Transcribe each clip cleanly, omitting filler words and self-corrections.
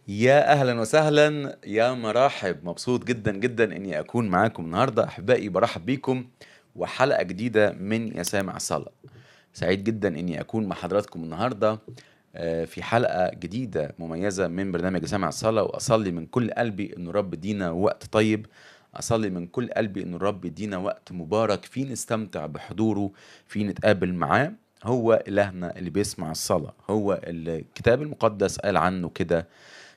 يا أهلا وسهلا، يا مرحب. مبسوط جدا جدا إني أكون معاكم النهاردة أحبائي. برحب بيكم وحلقة جديدة من يا سامع الصلاة. سعيد جدا إني أكون مع حضراتكم النهاردة في حلقة جديدة مميزة من برنامج يا سامع الصلاة. وأصلي من كل قلبي إنه رب يدينا وقت طيب. أصلي من كل قلبي إنه الرب يدينا وقت مبارك فيه نستمتع بحضوره، فيه نتقابل معاه. هو إلهنا اللي بيسمع الصلاة، هو اللي الكتاب المقدس قال عنه كده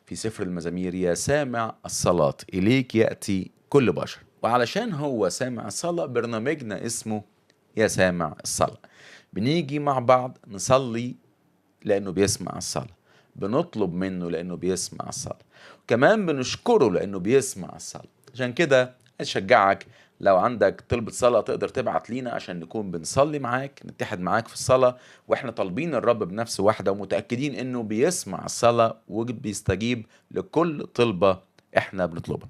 في سفر المزامير: يا سامع الصلاة إليك يأتي كل بشر. وعلشان هو سامع الصلاة برنامجنا اسمه يا سامع الصلاة. بنيجي مع بعض نصلي لأنه بيسمع الصلاة، بنطلب منه لأنه بيسمع الصلاة، وكمان بنشكره لأنه بيسمع الصلاة. عشان كده أشجعك، لو عندك طلبة صلاة تقدر تبعت لينا عشان نكون بنصلي معاك، نتحد معاك في الصلاة، وإحنا طالبين الرب بنفس واحدة ومتأكدين إنه بيسمع الصلاة وبيستجيب لكل طلبة إحنا بنطلبها.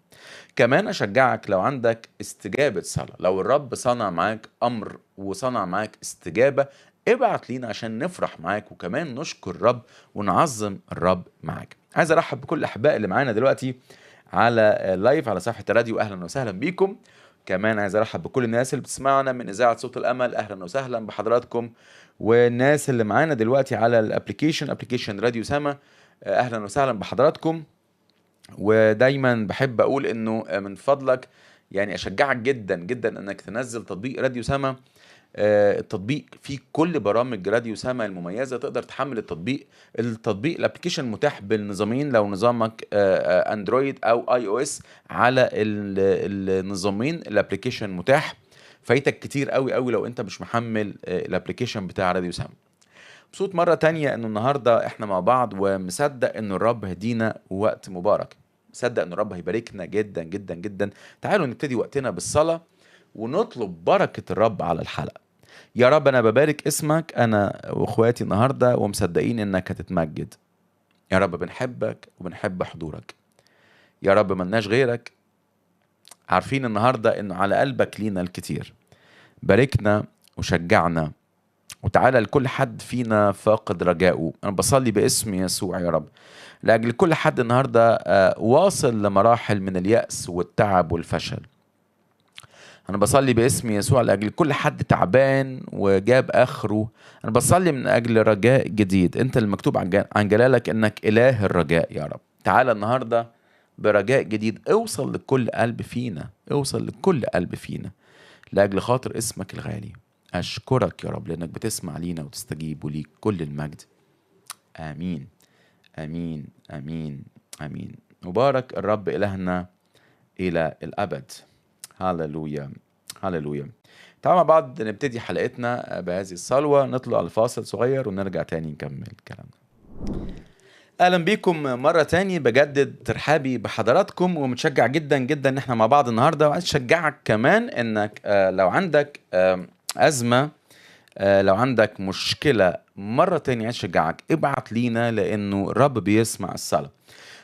كمان أشجعك، لو عندك استجابة صلاة، لو الرب صنع معاك أمر وصنع معاك استجابة، ابعت لينا عشان نفرح معاك وكمان نشكر الرب ونعظم الرب معاك. عايز ارحب بكل الاحباء اللي معانا دلوقتي على لايف على صفحة الراديو. اهلا وسهلا بيكم. كمان عايز ارحب بكل الناس اللي بتسمعنا من اذاعة صوت الامل، اهلا وسهلا بحضراتكم. والناس اللي معانا دلوقتي على ابلكيشن راديو سما، اهلا وسهلا بحضراتكم. ودايما بحب اقول انه من فضلك يعني اشجعك جدا جدا انك تنزل تطبيق راديو سما. التطبيق فيه كل برامج راديو سما المميزة. تقدر تحمل التطبيق الابلكيشن متاح بالنظامين، لو نظامك اندرويد او اي او اس. على النظامين الابلكيشن متاح. فايتك كتير قوي قوي لو انت مش محمل الابلكيشن بتاع راديو سما. مبسوط مرة تانية انه النهاردة احنا مع بعض، ومصدق انه الرب هدينا وقت مبارك. مصدق انه الرب هيباركنا جدا جدا جدا. تعالوا نبتدي وقتنا بالصلاة ونطلب بركة الرب على الحلقة. يا رب أنا ببارك اسمك أنا وإخواتي النهاردة، ومصدقين إنك هتتمجد. يا رب بنحبك وبنحب حضورك. يا رب ملناش غيرك. عارفين النهاردة إنه على قلبك لينا الكتير. باركنا وشجعنا، وتعالى لكل حد فينا فاقد رجائه. أنا بصلي باسم يسوع يا رب لأجل كل حد النهاردة واصل لمراحل من اليأس والتعب والفشل. أنا بصلي باسم يسوع لأجل كل حد تعبان وجاب آخره. أنا بصلي من أجل رجاء جديد. أنت المكتوب عن جلالك إنك إله الرجاء. يا رب تعالى النهاردة برجاء جديد. اوصل لكل قلب فينا، اوصل لكل قلب فينا لأجل خاطر اسمك الغالي. أشكرك يا رب لأنك بتسمع لينا وتستجيب، وليك كل المجد. آمين آمين آمين آمين. مبارك الرب إلهنا إلى الأبد. هاللويا هاللويا. تعالوا مع بعض نبتدي حلقتنا بهذه الصلوة. نطلع الفاصل صغير ونرجع تاني نكمل كلامنا. اهلا بيكم مرة تاني. بجدد ترحابي بحضراتكم ومتشجع جدا جدا ان احنا مع بعض النهاردة. وعايز اشجعك كمان انك لو عندك ازمة، لو عندك مشكلة، مرة تانية عايز اشجعك ابعت لينا لانه الرب بيسمع الصلاة.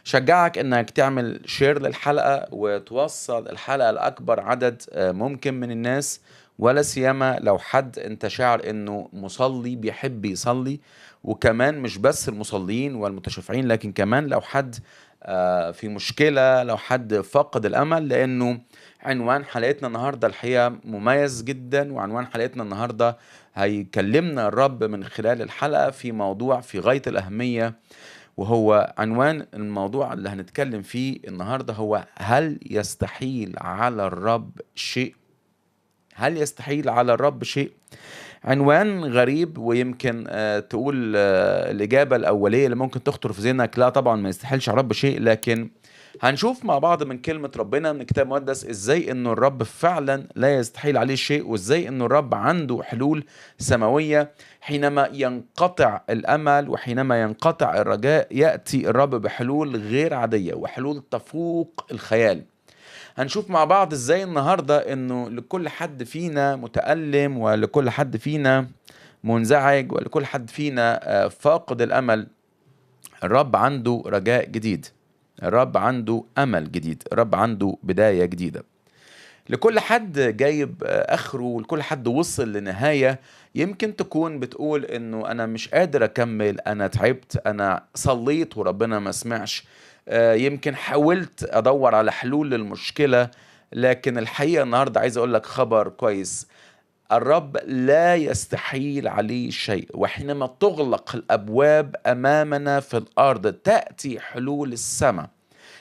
شجعك انك تعمل شير للحلقة وتوصل الحلقة لأكبر عدد ممكن من الناس، ولا سيما لو حد انت شاعر انه مصلي بيحب يصلي. وكمان مش بس المصلين والمتشفعين، لكن كمان لو حد في مشكلة، لو حد فقد الأمل. لأنه عنوان حلقتنا النهاردة الحقيقة مميز جدا، وعنوان حلقتنا النهاردة هيكلمنا الرب من خلال الحلقة في موضوع في غاية الأهمية. وهو عنوان الموضوع اللي هنتكلم فيه النهاردة هو: هل يستحيل على الرب شيء؟ هل يستحيل على الرب شيء؟ عنوان غريب، ويمكن تقول الإجابة الأولية اللي ممكن تخطر في ذهنك: لا طبعا ما يستحيلش على الرب شيء. لكن هنشوف مع بعض من كلمة ربنا من الكتاب المقدس ازاي انه الرب فعلا لا يستحيل عليه شيء، وازاي انه الرب عنده حلول سماوية. حينما ينقطع الامل وحينما ينقطع الرجاء يأتي الرب بحلول غير عادية وحلول تفوق الخيال. هنشوف مع بعض ازاي النهاردة انه لكل حد فينا متألم، ولكل حد فينا منزعج، ولكل حد فينا فاقد الامل، الرب عنده رجاء جديد. الرب عنده أمل جديد. الرب عنده بداية جديدة. لكل حد جايب آخره، ولكل حد وصل لنهاية. يمكن تكون بتقول إنه أنا مش قادر أكمل، أنا تعبت، أنا صليت وربنا ما سمعش. يمكن حاولت أدور على حلول للمشكلة، لكن الحقيقة النهاردة عايز أقول لك خبر كويس. الرب لا يستحيل عليه شيء، وحينما تغلق الأبواب أمامنا في الأرض تأتي حلول السماء.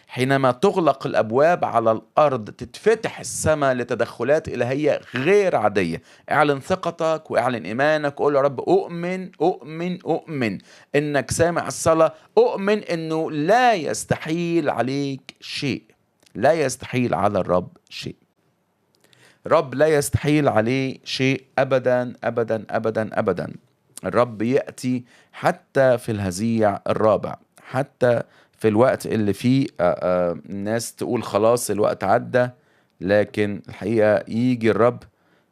حينما تغلق الأبواب على الأرض تتفتح السماء لتدخلات إلهية غير عادية. اعلن ثقتك واعلن إيمانك، قول يا رب أؤمن أؤمن أؤمن إنك سامع الصلاة، أؤمن إنه لا يستحيل عليك شيء. لا يستحيل على الرب شيء. رب لا يستحيل عليه شيء أبدا أبدا أبدا أبدا. الرب يأتي حتى في الهزيع الرابع، حتى في الوقت اللي فيه الناس تقول خلاص الوقت عدى، لكن الحقيقة يجي الرب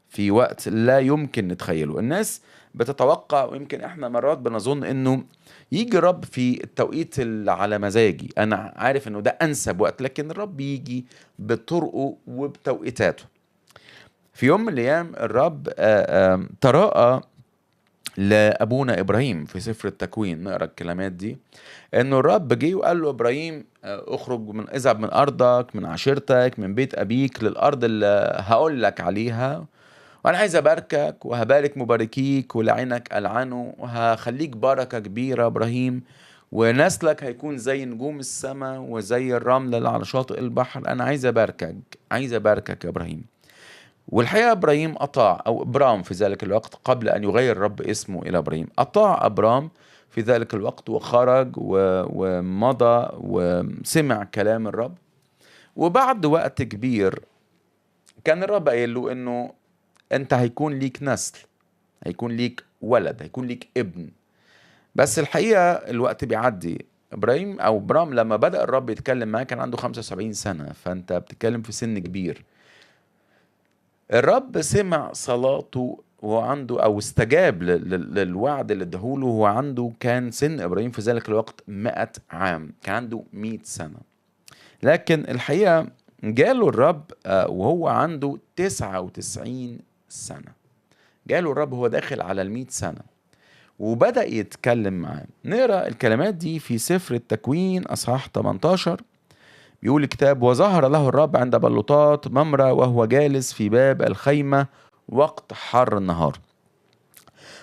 في وقت لا يمكن نتخيله. الناس بتتوقع، ويمكن احنا مرات بنظن انه يجي الرب في التوقيت اللي على مزاجي، انا عارف انه ده انسب وقت، لكن الرب يجي بطرقه وبتوقيتاته. في يوم من الايام الرب تراءى لابونا ابراهيم في سفر التكوين. نقرا الكلمات دي، انه الرب جه وقال له ابراهيم اخرج اذهب من ارضك، من عشيرتك، من بيت ابيك للارض اللي هقول لك عليها، وانا عايز اباركك وهبارك مباركيك ولعنك العنه، وهخليك بركه كبيره ابراهيم، ونسلك هيكون زي نجوم السماء وزي الرمل اللي على شاطئ البحر. انا عايز اباركك، عايز اباركك يا ابراهيم. والحقيقة إبراهيم أطاع، أو إبرام في ذلك الوقت قبل أن يغير الرب اسمه إلى إبراهيم. أطاع إبرام في ذلك الوقت وخرج ومضى وسمع كلام الرب. وبعد وقت كبير كان الرب قايل له إنه أنت هيكون ليك نسل، هيكون ليك ولد، هيكون ليك ابن. بس الحقيقة الوقت بيعدي. إبراهيم أو إبرام لما بدأ الرب يتكلم معاه كان عنده 75 سنة، فأنت بتتكلم في سن كبير. الرب سمع صلاته وهو عنده، او استجاب للوعد اللي اداهوله وهو عنده، كان سن ابراهيم في ذلك الوقت 100 عام، كان عنده 100 سنة. لكن الحقيقة جاله الرب وهو عنده 99 سنة. جاله الرب وهو داخل على 100 سنة وبدأ يتكلم معاه. نقرأ الكلمات دي في سفر التكوين أصحاح 18. بيقول الكتاب: وظهر له الرب عند بلوطات ممرة وهو جالس في باب الخيمة وقت حر النهار،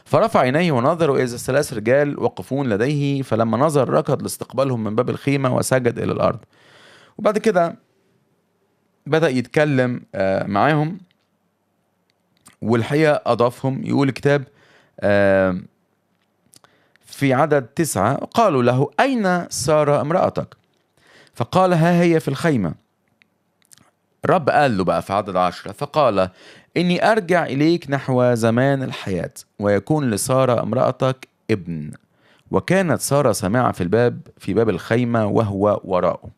فرفع عينيه ونظر إذا 3 رجال وقفون لديه، فلما نظر ركض لاستقبالهم من باب الخيمة وسجد إلى الأرض. وبعد كده بدأ يتكلم معاهم، والحقيقة أضافهم. يقول الكتاب في عدد 9: قالوا له: أين سارة امرأتك؟ فقال: ها هي في الخيمة. الرب قال له بقى في عدد 10: فقال: إني أرجع إليك نحو زمان الحياة، ويكون لسارة امرأتك ابن. وكانت سارة سامعة في باب الخيمة وهو وراءه.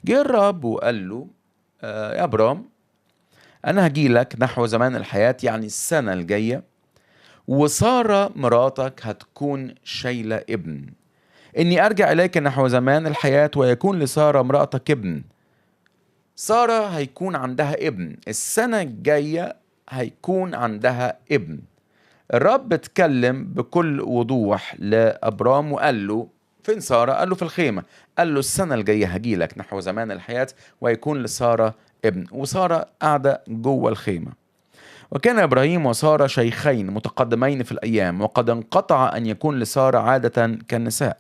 جه الرب وقال له: يا أبرام، أنا هجي لك نحو زمان الحياة، يعني السنة الجاية، وسارة مراتك هتكون شايلة ابن. إني أرجع إليك نحو زمان الحياة ويكون لسارة امرأتك ابن. سارة هيكون عندها ابن السنة الجاية، هيكون عندها ابن. الرب اتكلم بكل وضوح لأبرام وقال له: فين سارة؟ قال له: في الخيمة. قال له: السنة الجاية هجيلك نحو زمان الحياة ويكون لسارة ابن. وسارة قاعدة جوه الخيمة. وكان إبراهيم وسارة شيخين متقدمين في الأيام، وقد انقطع أن يكون لسارة عادة كالنساء.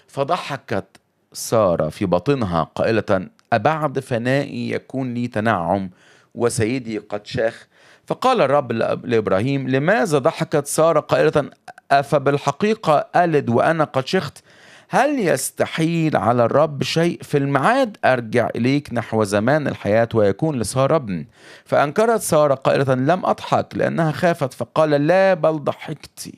فضحكت سارة في باطنها قائلة: أبعد فنائي يكون لي تنعم وسيدي قد شاخ؟ فقال الرب لإبراهيم: لماذا ضحكت سارة قائلة أفبالحقيقة ألد وأنا قد شخت؟ هل يستحيل على الرب شيء؟ في الميعاد أرجع إليك نحو زمان الحياة ويكون لسارة ابن. فأنكرت سارة قائلة: لم أضحك، لأنها خافت. فقال: لا، بل ضحكت.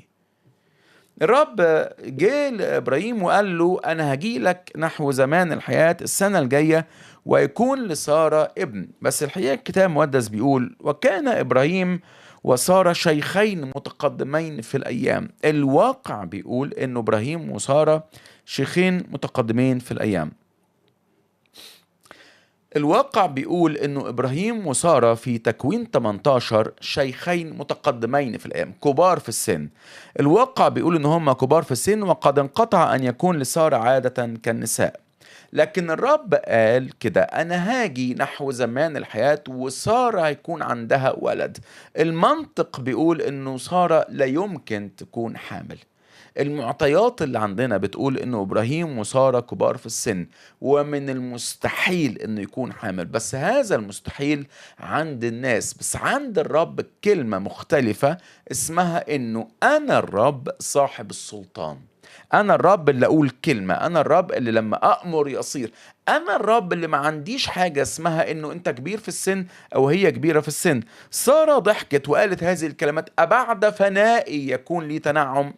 الرب جه لإبراهيم وقال له: أنا هجي لك نحو زمان الحياة السنة الجاية ويكون لسارة ابن. بس الحقيقة الكتاب المقدس بيقول: وكان إبراهيم وسارة شيخين متقدمين في الأيام. الواقع بيقول إنه إبراهيم وسارة شيخين متقدمين في الأيام. الواقع بيقول انه ابراهيم وسارة في تكوين 18 شيخين متقدمين في الايام، كبار في السن. الواقع بيقول ان هم كبار في السن، وقد انقطع ان يكون لسارة عادة كالنساء. لكن الرب قال كده: انا هاجي نحو زمان الحياة وسارة هيكون عندها ولد. المنطق بيقول انه سارة لا يمكن تكون حامل. المعطيات اللي عندنا بتقول انه ابراهيم وسارة كبار في السن، ومن المستحيل انه يكون حامل. بس هذا المستحيل عند الناس، بس عند الرب كلمة مختلفة اسمها انه انا الرب صاحب السلطان. انا الرب اللي اقول كلمة، انا الرب اللي لما امر يصير، انا الرب اللي ما عنديش حاجة اسمها انه انت كبير في السن او هي كبيرة في السن. سارة ضحكت وقالت هذه الكلمات: أبعد فنائي يكون لي تنعم.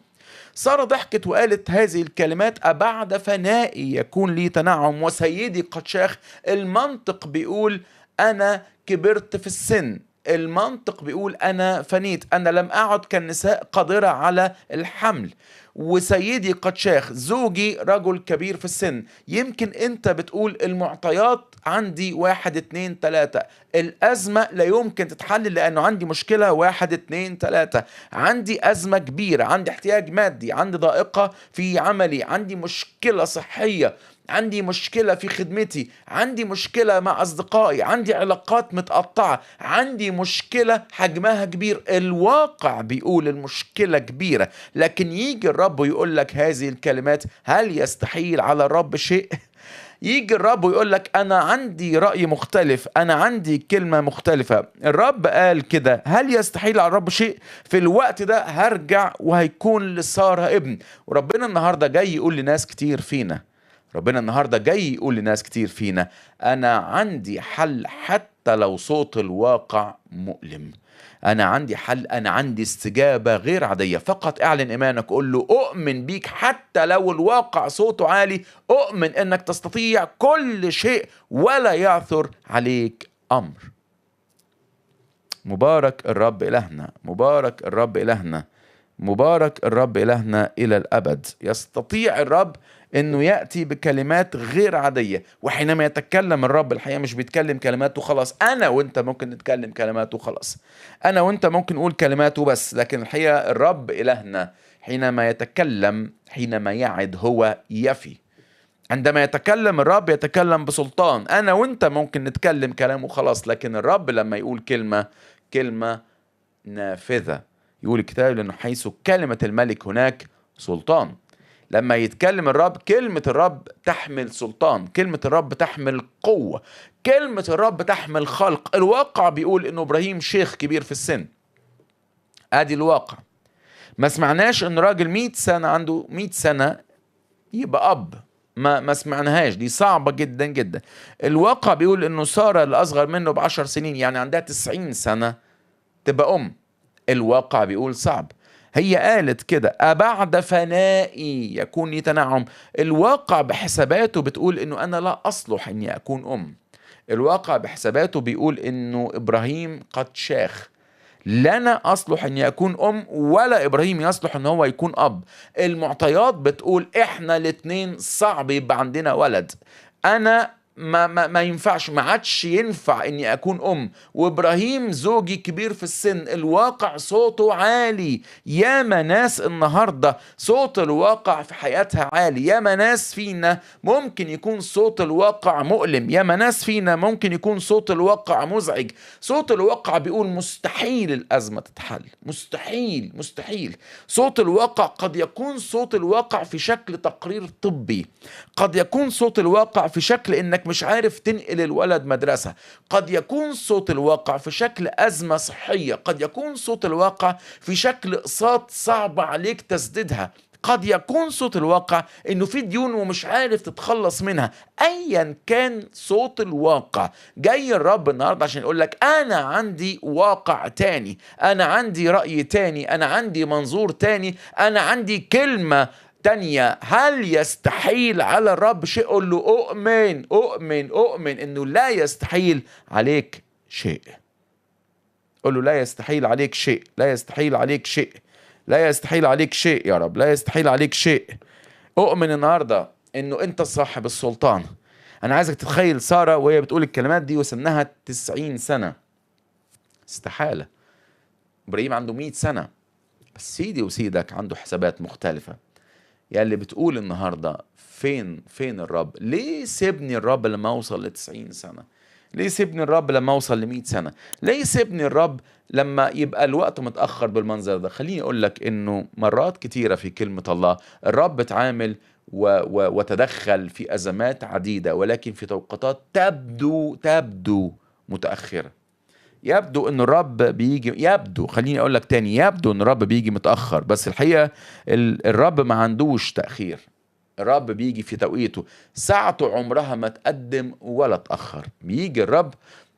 سارة ضحكت وقالت هذه الكلمات: أبعد فنائي يكون لي تنعم وسيدي قد شاخ. المنطق بيقول أنا كبرت في السن، المنطق بيقول أنا فنيت، أنا لم أعد كالنساء قادرة على الحمل، وسيدي قد شاخ، زوجي رجل كبير في السن. يمكن أنت بتقول المعطيات عندي 1 2 3، الأزمة لا يمكن تتحل لأنه عندي مشكلة 1 2 3، عندي أزمة كبيرة، عندي احتياج مادي، عندي ضائقة في عملي، عندي مشكلة صحية، عندي مشكلة في خدمتي، عندي مشكلة مع أصدقائي، عندي علاقات متقطعة، عندي مشكلة حجمها كبير. الواقع بيقول المشكلة كبيرة، لكن يجي الرب ويقول لك هذه الكلمات: هل يستحيل على الرب شيء؟ يجي الرب ويقول لك أنا عندي رأي مختلف، أنا عندي كلمة مختلفة. الرب قال كده: هل يستحيل على الرب شيء؟ في الوقت ده هرجع وهيكون لسارة ابن. وربنا النهاردة جاي يقول لناس كتير فينا، ربنا النهاردة جاي يقول لناس كتير فينا: أنا عندي حل حتى لو صوت الواقع مؤلم. أنا عندي حل، أنا عندي استجابة غير عادية. فقط اعلن إيمانك، قول له: أؤمن بيك حتى لو الواقع صوته عالي، أؤمن أنك تستطيع كل شيء ولا يعثر عليك أمر. مبارك الرب إلهنا، مبارك الرب إلهنا، مبارك الرب إلهنا إلى الأبد. يستطيع الرب انه يأتي بكلمات غير عادية. وحينما يتكلم الرب الحقيقة مش بيتكلم كلمات وخلاص. انا وانت ممكن نتكلم كلمات وخلاص، انا وانت ممكن نقول كلمات وبس، لكن الحقيقة الرب إلهنا حينما يتكلم، حينما يعد هو يفي. عندما يتكلم الرب يتكلم بسلطان. انا وانت ممكن نتكلم كلام وخلاص، لكن الرب لما يقول كلمة، كلمة نافذة. يقول الكتاب: لأنه حيث كلمة الملك هناك سلطان. لما يتكلم الرب، كلمة الرب تحمل سلطان، كلمة الرب تحمل قوة، كلمة الرب تحمل خلق. الواقع بيقول انه ابراهيم شيخ كبير في السن، ادي الواقع. ما سمعناش ان راجل 100 سنة عنده 100 سنة يبقى اب، ما سمعناهاش، دي صعبة جدا جدا. الواقع بيقول انه سارة اللي اصغر منه ب10 سنين، يعني عندها 90 سنة تبقى ام. الواقع بيقول صعب. هي قالت كده: أبعد فنائي يكون لي تنعم. الواقع بحساباته بتقول إنه أنا لا أصلح إني أكون أم. الواقع بحساباته بيقول إنه إبراهيم قد شاخ، لا أنا أصلح إني أكون أم ولا إبراهيم يصلح إن هو يكون أب. المعطيات بتقول إحنا الاتنين صعب يبقى عندنا ولد. أنا ما ينفعش، ما عادش ينفع اني اكون ام، وابراهيم زوجي كبير في السن. الواقع صوته عالي. ياما ناس النهارده صوت الواقع في حياتها عالي، ياما ناس فينا ممكن يكون صوت الواقع مؤلم، ياما ناس فينا ممكن يكون صوت الواقع مزعج. صوت الواقع بيقول مستحيل الازمه تتحل، مستحيل مستحيل. صوت الواقع قد يكون صوت الواقع في شكل تقرير طبي، قد يكون صوت الواقع في شكل انك مش عارف تنقل الولد مدرسة، قد يكون صوت الواقع في شكل أزمة صحية، قد يكون صوت الواقع في شكل اقساط صعب عليك تسديدها، قد يكون صوت الواقع انه في ديون ومش عارف تتخلص منها. ايا كان صوت الواقع، جاي الرب النهارده عشان يقول لك: انا عندي واقع تاني، انا عندي رأي تاني، انا عندي منظور تاني، انا عندي كلمة تانية. هل يستحيل على الرب شيء؟ قل له: أؤمن أؤمن أؤمن إنه لا يستحيل عليك شيء. قل له: لا يستحيل عليك شيء، لا يستحيل عليك شيء، لا يستحيل عليك شيء يا رب، لا يستحيل عليك شيء. أؤمن النهاردة إنه أنت صاحب السلطان. أنا عايزك تتخيل سارة وهي بتقول الكلمات دي وسنها 90 سنة. استحالة. إبراهيم عنده 100 سنة. بس سيدي وسيدك عنده حسابات مختلفة. يا اللي بتقول النهاردة فين الرب؟ ليه سيبني الرب لما أوصل ل90 سنة؟ ليه سيبني الرب لما أوصل ل100 سنة؟ ليه سيبني الرب لما يبقى الوقت متأخر بالمنظر ده؟ خليني أقول لك إنه مرات كتيرة في كلمة الله الرب تعامل وتدخل في أزمات عديدة، ولكن في توقيتات تبدو متأخرة. يبدو ان الرب بيجي، خليني اقول لك تاني، يبدو ان الرب بيجي متأخر، بس الحقيقة الرب ما عندوش تأخير. الرب بيجي في توقيته، ساعته عمرها ما تقدم ولا تأخر. بيجي الرب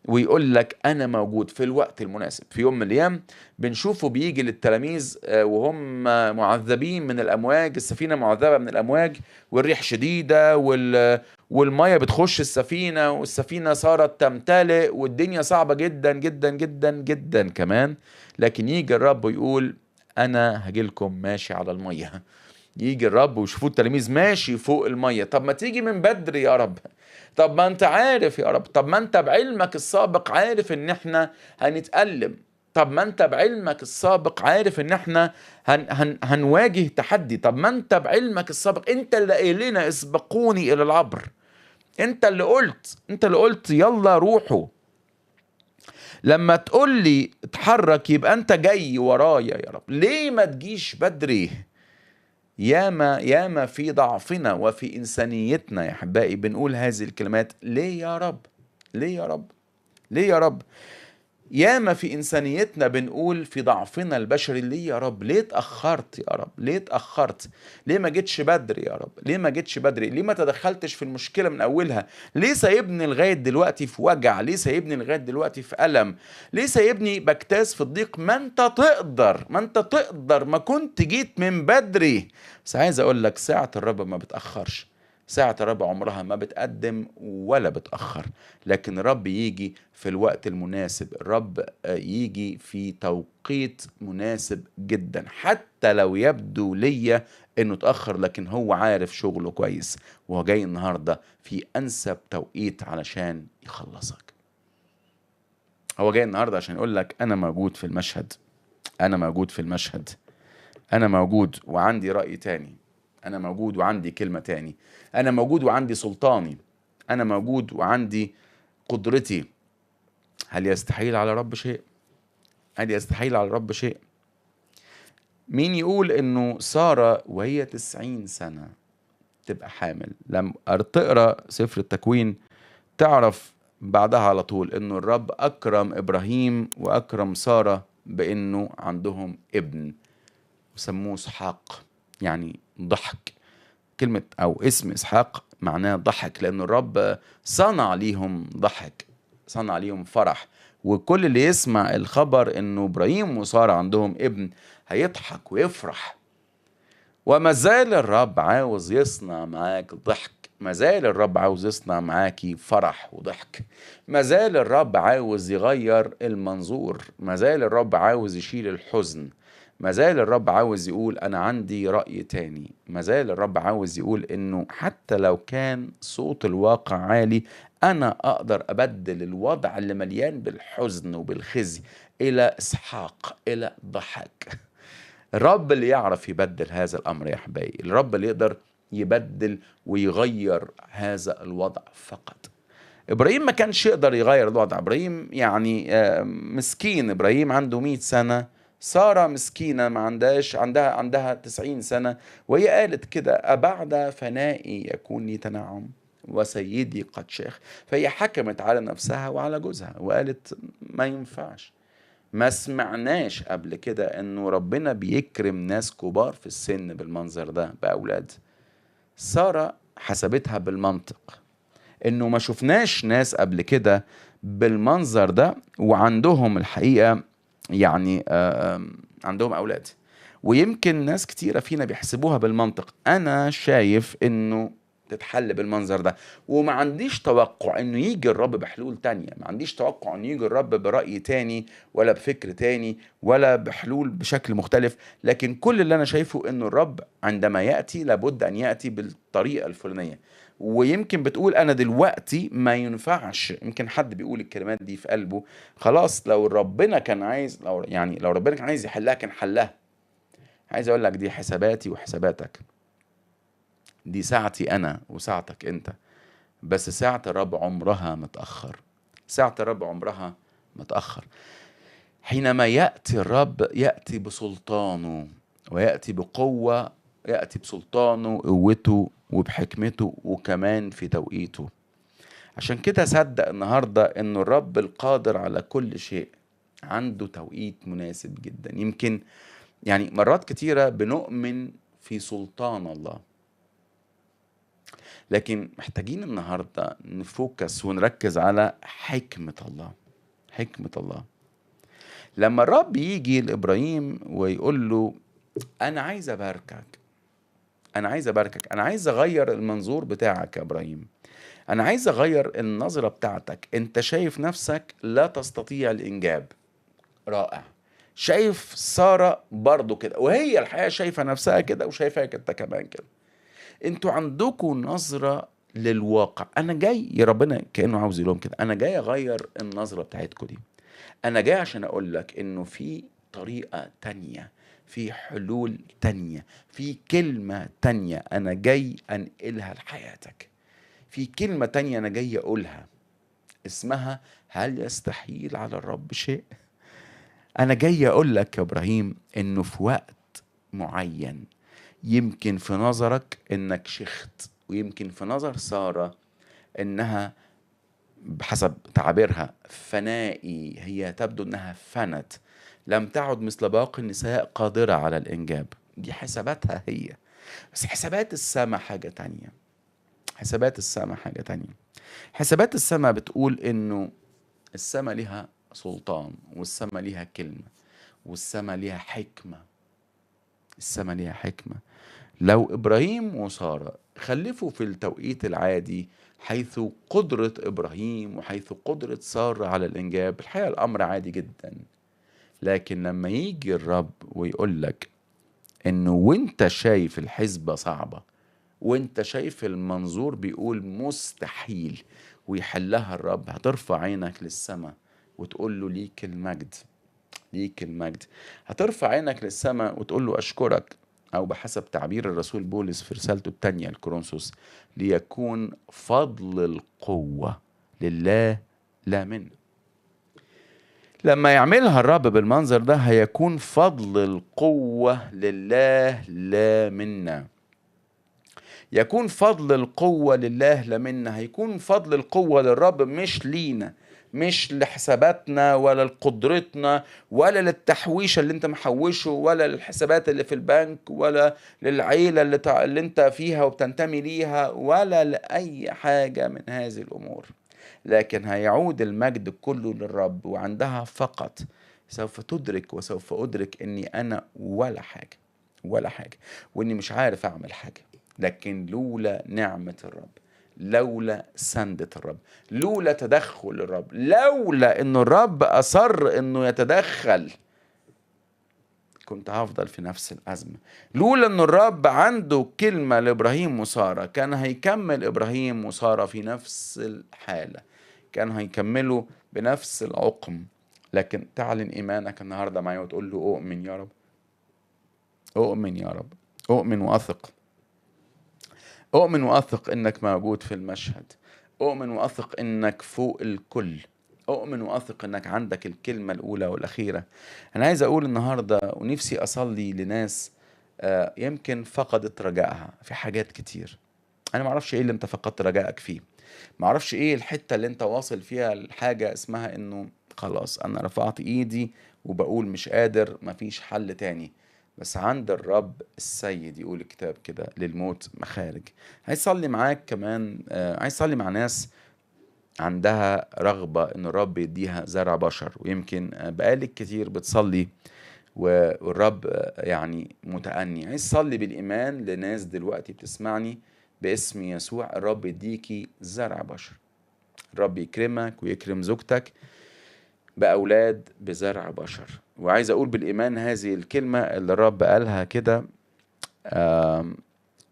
ويقول لك أنا موجود في الوقت المناسب. في يوم من الأيام بنشوفه بيجي للتلاميذ وهم معذبين من الأمواج، السفينة معذبة من الأمواج والريح شديدة والمية بتخش السفينة والسفينة صارت تمتلئ والدنيا صعبة جدا جدا جدا جدا كمان، لكن يجي الرب ويقول أنا هجيلكم ماشي على المية. يجي الرب ويشوفوا التلاميذ ماشي فوق المية. طب ما تيجي من بدري يا رب، طب ما انت عارف يا رب، طب ما انت بعلمك السابق عارف ان احنا هنتألم، طب ما انت بعلمك السابق عارف ان احنا هنواجه تحدي، طب ما انت بعلمك السابق انت اللي قايل لنا اسبقوني الى العبر، انت اللي قلت يلا روحوا. لما تقول لي اتحرك يبقى انت جاي ورايا يا رب، ليه ما تجيش بدري؟ ياما في ضعفنا وفي إنسانيتنا يا أحبائي بنقول هذه الكلمات، ليه يا رب؟ ليه يا رب؟ ليه يا رب؟ ياما في إنسانيتنا بنقول في ضعفنا البشري، ليه يا رب؟ ليه اتأخرت يا رب؟ ليه اتأخرت؟ ليه ما جيتش بدري يا رب؟ ليه ما جيتش بدري؟ ليه ما تدخلتش في المشكلة من أولها؟ ليه سايبني لغاية دلوقتي في وجع؟ ليه سايبني لغاية دلوقتي في ألم؟ ليه سايبني بجتاز في الضيق؟ ما انت تقدر ما كنت جيت من بدري. بس عايز أقول لك ساعة الرب ما بتأخرش، ساعة الرب عمرها ما بتقدم ولا بتأخر، لكن الرب يجي في الوقت المناسب. الرب يجي في توقيت مناسب جدا، حتى لو يبدو ليا انه اتأخر، لكن هو عارف شغله كويس، وهو جاي النهاردة في انسب توقيت علشان يخلصك. هو جاي النهاردة عشان يقول لك انا موجود في المشهد، انا موجود في المشهد، انا موجود وعندي رأي تاني، أنا موجود وعندي كلمة تاني، أنا موجود وعندي سلطاني، أنا موجود وعندي قدرتي. هل يستحيل على رب شيء؟ هل يستحيل على رب شيء؟ مين يقول إنه سارة وهي 90 سنة تبقى حامل؟ لما تقرأ سفر التكوين تعرف بعدها على طول إنه الرب أكرم إبراهيم وأكرم سارة بإنه عندهم ابن وسموه إسحاق، يعني ضحك. كلمة أو اسم إسحاق معناه ضحك، لأن الرب صنع ليهم ضحك، صنع ليهم فرح، وكل اللي يسمع الخبر إنه إبراهيم وسارة عندهم ابن هيضحك ويفرح. وما زال الرب عاوز يصنع معاك ضحك، ما زال الرب عاوز يصنع معاكي فرح وضحك، ما زال الرب عاوز يغير المنظور، ما زال الرب عاوز يشيل الحزن، ما زال الرب عاوز يقول أنا عندي رأي تاني، ما زال الرب عاوز يقول إنه حتى لو كان صوت الواقع عالي أنا أقدر أبدل الوضع اللي مليان بالحزن وبالخزي إلى إسحاق، إلى ضحك. الرب اللي يعرف يبدل هذا الأمر يا أحبائي، الرب اللي يقدر يبدل ويغير هذا الوضع فقط. إبراهيم ما كانش يقدر يغير الوضع، إبراهيم يعني مسكين، إبراهيم عنده 100 سنة، سارة مسكينة ما عندها 90 سنة، وهي قالت كده أبعد فنائي يكون لي تنعم وسيدي قد شاخ. فهي حكمت على نفسها وعلى جوزها وقالت ما ينفعش. ما سمعناش قبل كده انه ربنا بيكرم ناس كبار في السن بالمنظر ده بأولاد. سارة حسبتها بالمنطق، انه ما شفناش ناس قبل كده بالمنظر ده وعندهم الحقيقة يعني عندهم أولاد. ويمكن ناس كتيرة فينا بيحسبوها بالمنطق. أنا شايف انه تتحل بالمنظر ده. وما عنديش توقع انه يجي الرب بحلول تانية، ما عنديش توقع انه يجي الرب برأي تاني ولا بفكر تاني ولا بحلول بشكل مختلف. لكن كل اللي انا شايفه انه الرب عندما يأتي لابد ان يأتي بالطريقة الفلانية. ويمكن بتقول انا دلوقتي ما ينفعش، يمكن حد بيقول الكلمات دي في قلبه، خلاص لو ربنا كان عايز، لو ربنا كان عايز يحلها كان حلها. عايز اقول لك دي حساباتي وحساباتك، دي ساعتي انا وساعتك انت، بس ساعة الرب عمرها متأخر. ساعة الرب عمرها متأخر. حينما يأتي الرب يأتي بسلطانه ويأتي بقوة، يأتي بسلطانه وقوته وبحكمته وكمان في توقيته. عشان كده صدق النهاردة انه الرب القادر على كل شيء عنده توقيت مناسب جدا. يمكن يعني مرات كتيرة بنؤمن في سلطان الله، لكن محتاجين النهاردة نفوكس ونركز على حكمة الله. حكمة الله. لما الرب يجي لإبراهيم ويقول له أنا عايز أباركك، أنا عايز أباركك، أنا عايز أغير المنظور بتاعك يا إبراهيم، أنا عايز أغير النظرة بتاعتك. أنت شايف نفسك لا تستطيع الإنجاب، رائع. شايف سارة برضو كده، وهي الحقيقة شايفة نفسها كده وشايفاك أنت كمان كده. انتوا عندكم نظرة للواقع. انا جاي يا ربنا كأنه عاوز يقول لهم كده، انا جاي اغير النظرة بتاعتكم دي. انا جاي عشان اقول لك انه في طريقة تانية، في حلول تانية، في كلمة تانية انا جاي انقلها لحياتك. في كلمة تانية انا جاي اقولها اسمها هل يستحيل على الرب شيء. انا جاي اقول لك يا ابراهيم انه في وقت معين، يمكن في نظرك انك شخت، ويمكن في نظر سارة انها بحسب تعبيرها فنائي، هي تبدو انها فنت، لم تعد مثل باقي النساء قادرة على الانجاب. دي حساباتها هي، بس حسابات السماء حاجة تانية. حسابات السماء حاجة تانية. حسابات السماء بتقول انه السماء ليها سلطان، والسماء ليها كلمة، والسماء ليها حكمة. السماء ليها حكمة. لو إبراهيم وسارة خلفوا في التوقيت العادي، حيث قدرة إبراهيم وحيث قدرة سارة على الإنجاب، الحقيقة الأمر عادي جدا. لكن لما يجي الرب ويقول لك إنه وإنت شايف الحسبة صعبة، وإنت شايف المنظور بيقول مستحيل ويحلها الرب، هترفع عينك للسماء وتقول له ليك المجد، ليك المجد. هترفع عينك للسماء وتقول له أشكرك، أو بحسب تعبير الرسول بولس في رسالته الثانية لكورنثوس، ليكون فضل القوة لله لا منا. لما يعملها الرب بالمنظر ده هيكون فضل القوة لله لا منا. يكون فضل القوة لله لا منا. هيكون فضل القوة للرب مش لينا، مش لحساباتنا ولا لقدرتنا ولا للتحويش اللي انت محوشه ولا للحسابات اللي في البنك ولا للعيلة اللي انت فيها وبتنتمي ليها ولا لأي حاجة من هذه الأمور. لكن هيعود المجد كله للرب، وعندها فقط سوف تدرك وسوف أدرك أني أنا ولا حاجة، ولا حاجة، وأني مش عارف أعمل حاجة. لكن لولا نعمة الرب، لولا سندة الرب، لولا تدخل الرب، لولا أنه الرب أصر أنه يتدخل، كنت هفضل في نفس الأزمة. لولا أن الرب عنده كلمة لإبراهيم وسارة كان هيكمل إبراهيم وسارة في نفس الحالة، كان هيكملوا بنفس العقم. لكن تعلن إيمانك النهاردة معي وتقول له أؤمن يا رب، أؤمن يا رب، أؤمن وأثق، أؤمن وأثق إنك موجود في المشهد، أؤمن وأثق إنك فوق الكل، أؤمن وأثق إنك عندك الكلمة الأولى والأخيرة. أنا عايز أقول النهاردة ونفسي أصلي لناس يمكن فقدت رجائها في حاجات كتير. أنا معرفش إيه اللي أنت فقدت رجائك فيه، معرفش إيه الحتة اللي أنت واصل فيها الحاجة اسمها إنه خلاص أنا رفعت إيدي وبقول مش قادر، مفيش حل تاني. بس عند الرب السيد يقول الكتاب كده للموت مخارج. عايز أصلي معاك كمان، عايز أصلي مع ناس عندها رغبة إن الرب يديها زرع بشر، ويمكن بقالك كتير بتصلي والرب يعني متأني. عايز أصلي بالإيمان لناس دلوقتي بتسمعني باسم يسوع. الرب يديكي زرع بشر، الرب يكرمك ويكرم زوجتك بأولاد بزرع بشر. وعايز أقول بالإيمان هذه الكلمة اللي الرب قالها كده،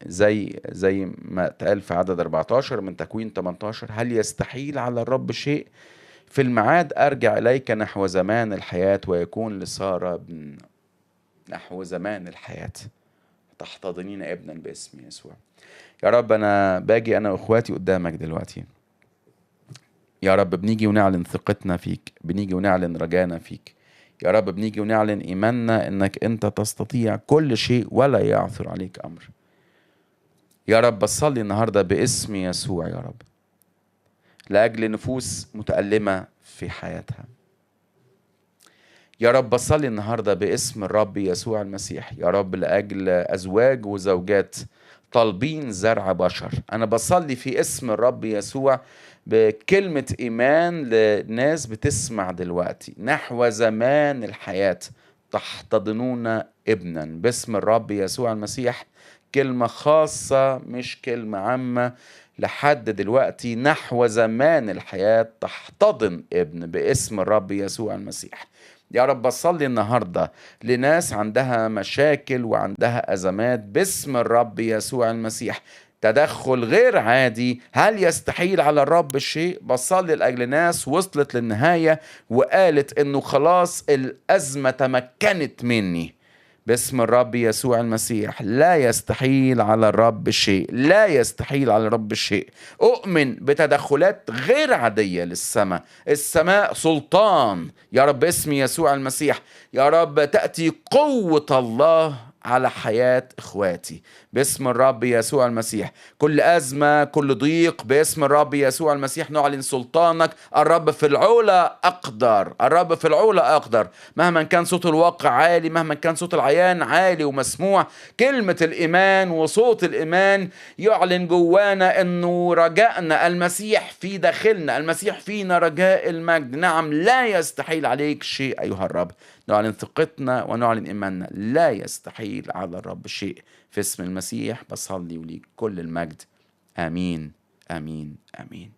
زي ما اتقال في عدد 14 من تكوين 18: هل يستحيل على الرب شيء؟ في الميعاد أرجع إليك نحو زمان الحياة، ويكون لسارة ابن نحو زمان الحياة، تحتضنين ابنا باسم يسوع. يا رب أنا باجي أنا وإخواتي قدامك دلوقتي يا رب، بنيجي ونعلن ثقتنا فيك، بنيجي ونعلن رجانا فيك يا رب، بنيجي ونعلن إيماننا إنك أنت تستطيع كل شيء ولا يعثر عليك أمر. يا رب بصلي النهاردة باسم يسوع يا رب لأجل نفوس متألمة في حياتها. يا رب بصلي النهاردة باسم الرب يسوع المسيح يا رب لأجل أزواج وزوجات طالبين زرع بشر. أنا بصلي في اسم الرب يسوع بكلمة إيمان لناس بتسمع دلوقتي: نحو زمان الحياة تحتضنون ابنا باسم الرب يسوع المسيح. كلمة خاصة مش كلمة عامة، لحد دلوقتي نحو زمان الحياة تحتضن ابن باسم الرب يسوع المسيح. يا رب بصلي النهاردة لناس عندها مشاكل وعندها أزمات باسم الرب يسوع المسيح، تدخل غير عادي. هل يستحيل على الرب شيء؟ بصلي لأجل ناس وصلت للنهاية وقالت إنه خلاص الأزمة تمكنت مني باسم الرب يسوع المسيح. لا يستحيل على الرب شيء، لا يستحيل على الرب شيء. أؤمن بتدخلات غير عادية للسماء، السماء سلطان يا رب باسم يسوع المسيح. يا رب تأتي قوة الله على حياة إخواتي باسم الرب يسوع المسيح. كل أزمة كل ضيق باسم الرب يسوع المسيح نعلن سلطانك. الرب في العلا أقدر، الرب في العلا أقدر. مهما كان صوت الواقع عالي، مهما كان صوت العيان عالي ومسموع، كلمة الإيمان وصوت الإيمان يعلن جوانا أنه رجائنا المسيح في داخلنا، المسيح فينا رجاء المجد. نعم لا يستحيل عليك شيء أيها الرب. نعلن ثقتنا ونعلن إيماننا، لا يستحيل على الرب شيء. في اسم المسيح بصلي وليك كل المجد. آمين آمين آمين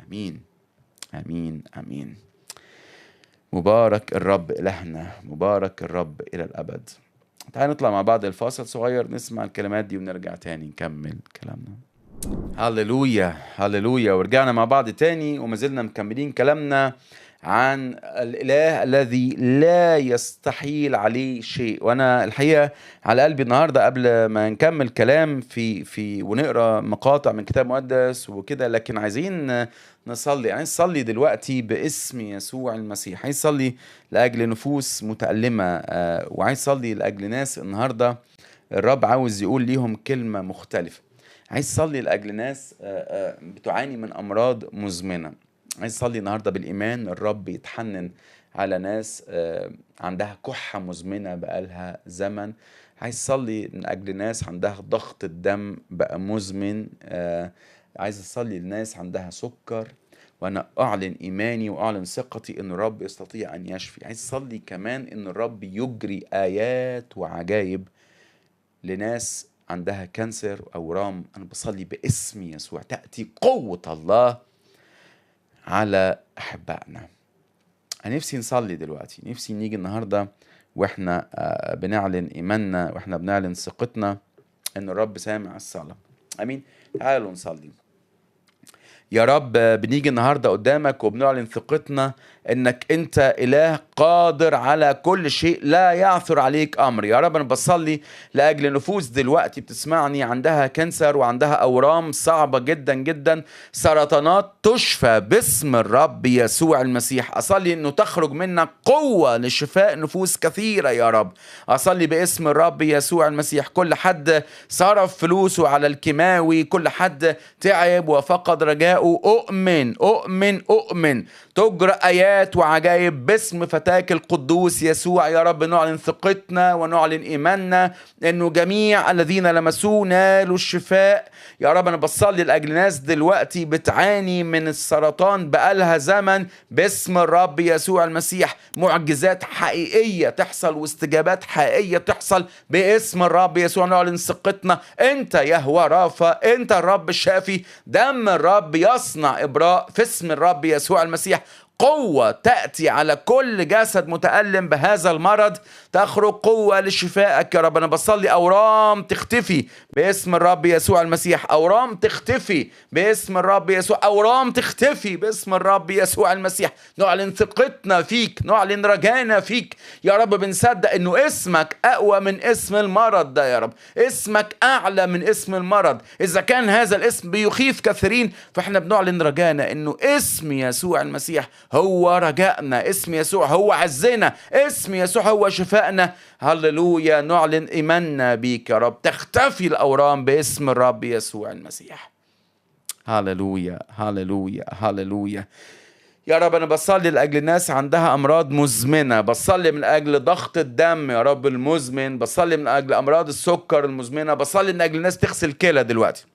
آمين آمين آمين. مبارك الرب إلهنا، مبارك الرب إلى الأبد. تعالوا نطلع مع بعض الفاصل صغير نسمع الكلمات دي ونرجع تاني نكمل كلامنا. هللويا هللويا. ورجعنا مع بعض تاني وما زلنا مكملين كلامنا عن الإله الذي لا يستحيل عليه شيء. وأنا الحقيقة على قلبي النهاردة قبل ما نكمل كلام في ونقرأ مقاطع من كتاب مقدس وكده، لكن عايزين نصلي. عايز نصلي دلوقتي باسم يسوع المسيح. عايز نصلي لأجل نفوس متألمة، وعايز نصلي لأجل ناس النهاردة الرب عاوز يقول ليهم كلمة مختلفة. عايز نصلي لأجل ناس بتعاني من أمراض مزمنة. عايز أصلي النهاردة بالإيمان الرب يتحنن على ناس عندها كحة مزمنة بقالها زمن. عايز أصلي من أجل ناس عندها ضغط الدم بقى مزمن. عايز أصلي لناس عندها سكر، وأنا أعلن إيماني وأعلن ثقتي إن الرب يستطيع أن يشفي. عايز أصلي كمان إن الرب يجري آيات وعجائب لناس عندها كانسر أو ورام. أنا بصلي باسم يسوع تأتي قوة الله على أحبائنا. أنا نفسي نصلي دلوقتي، نفسي نيجي النهاردة وإحنا بنعلن إيماننا وإحنا بنعلن ثقتنا إن الرب سامع الصلاة. أمين. تعالوا نصلي. يا رب بنيجي النهاردة قدامك وبنعلن ثقتنا انك انت اله قادر على كل شيء، لا يعثر عليك امر. يا رب انا بصلي لاجل نفوس دلوقتي بتسمعني عندها كانسر وعندها اورام صعبة جدا جدا، سرطانات، تشفى باسم الرب يسوع المسيح. اصلي انه تخرج منك قوة لشفاء نفوس كثيرة يا رب. اصلي باسم الرب يسوع المسيح كل حد صرف فلوسه على الكيماوي، كل حد تعب وفقد رجاء أحبائه أؤمن تجرى آيات وعجائب باسم فتاك القدوس يسوع. يا رب نعلن ثقتنا ونعلن إيماننا إنه جميع الذين لمسوه نالوا الشفاء. يا رب أنا بصلي لأجل ناس دلوقتي بتعاني من السرطان بقالها زمن، باسم الرب يسوع المسيح معجزات حقيقية تحصل واستجابات حقيقية تحصل باسم الرب يسوع. نعلن ثقتنا، أنت يهوه رافع، أنت الرب الشافي، دم الرب يصنع إبراء في اسم الرب يسوع المسيح. قوة تأتي على كل جسد متألم بهذا المرض، تخرج قوة لشفائك يا رب. أنا بصلي أورام تختفي باسم الرب يسوع المسيح، أورام تختفي باسم الرب يسوع، أورام تختفي باسم الرب يسوع المسيح. نعلن ثقتنا فيك، نعلن رجانا فيك يا رب. بنصدق إنه اسمك أقوى من اسم المرض ده يا رب، اسمك أعلى من اسم المرض. إذا كان هذا الاسم بيخيف كثيرين، فإحنا بنعلن رجانا إنه اسم يسوع المسيح هو رجائنا، اسم يسوع هو عزنا، اسم يسوع هو شفائنا. هللويا. نعلن إيماننا بيك يا رب، تختفي الأورام باسم الرب يسوع المسيح. هللويا هللويا هللويا. يا رب أنا بصلي لأجل الناس عندها أمراض مزمنة، بصلي من أجل ضغط الدم يا رب المزمن، بصلي من أجل أمراض السكر المزمنة، بصلي من أجل الناس تغسل كلى دلوقتي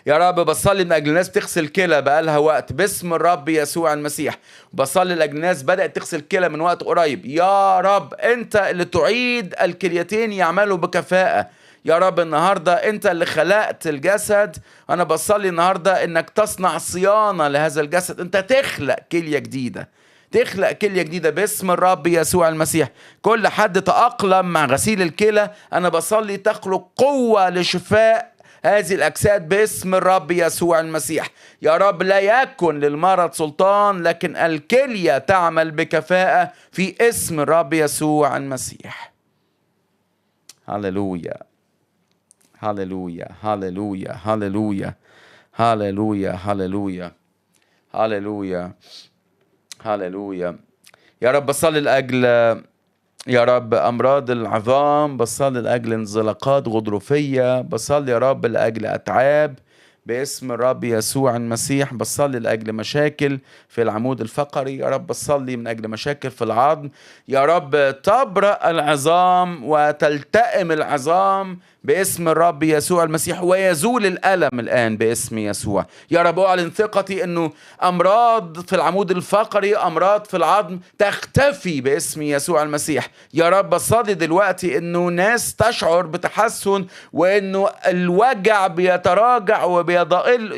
يا رب. بصلي من أجل الناس تغسل كلى بقالها وقت باسم الرب يسوع المسيح. بصلي لأجل الناس بدأت تغسل كلى من وقت قريب يا رب. أنت اللي تعيد الكليتين يعملوا بكفاءة يا رب. النهاردة أنت اللي خلقت الجسد، أنا بصلي النهاردة إنك تصنع صيانة لهذا الجسد، أنت تخلق كلية جديدة، تخلق كلية جديدة باسم الرب يسوع المسيح. كل حد تأقلم مع غسيل الكلى، أنا بصلي تخلق قوة لشفاء هذه الأجساد باسم الرب يسوع المسيح. يا رب لا يكن للمرض سلطان، لكن الكلية تعمل بكفاءة في اسم الرب يسوع المسيح. هللويا هللويا هللويا هللويا هللويا هللويا هللويا هللويا. يا رب بصلي لأجل يا رب أمراض العظام، بصلي لأجل انزلاقات غضروفية، بصلي يا رب لأجل أتعاب باسم الرب يسوع المسيح، بصلي لأجل مشاكل في العمود الفقري يا رب، بصلي من أجل مشاكل في العظم يا رب. تبرأ العظام وتلتئم العظام باسم الرب يسوع المسيح، ويزول الألم الآن باسم يسوع. يا رب أعلن ثقتي أنه أمراض في العمود الفقري، أمراض في العظم تختفي باسم يسوع المسيح. يا رب بصلي دلوقتي أنه ناس تشعر بتحسن، وأنه الوجع بيتراجع وبيضئل،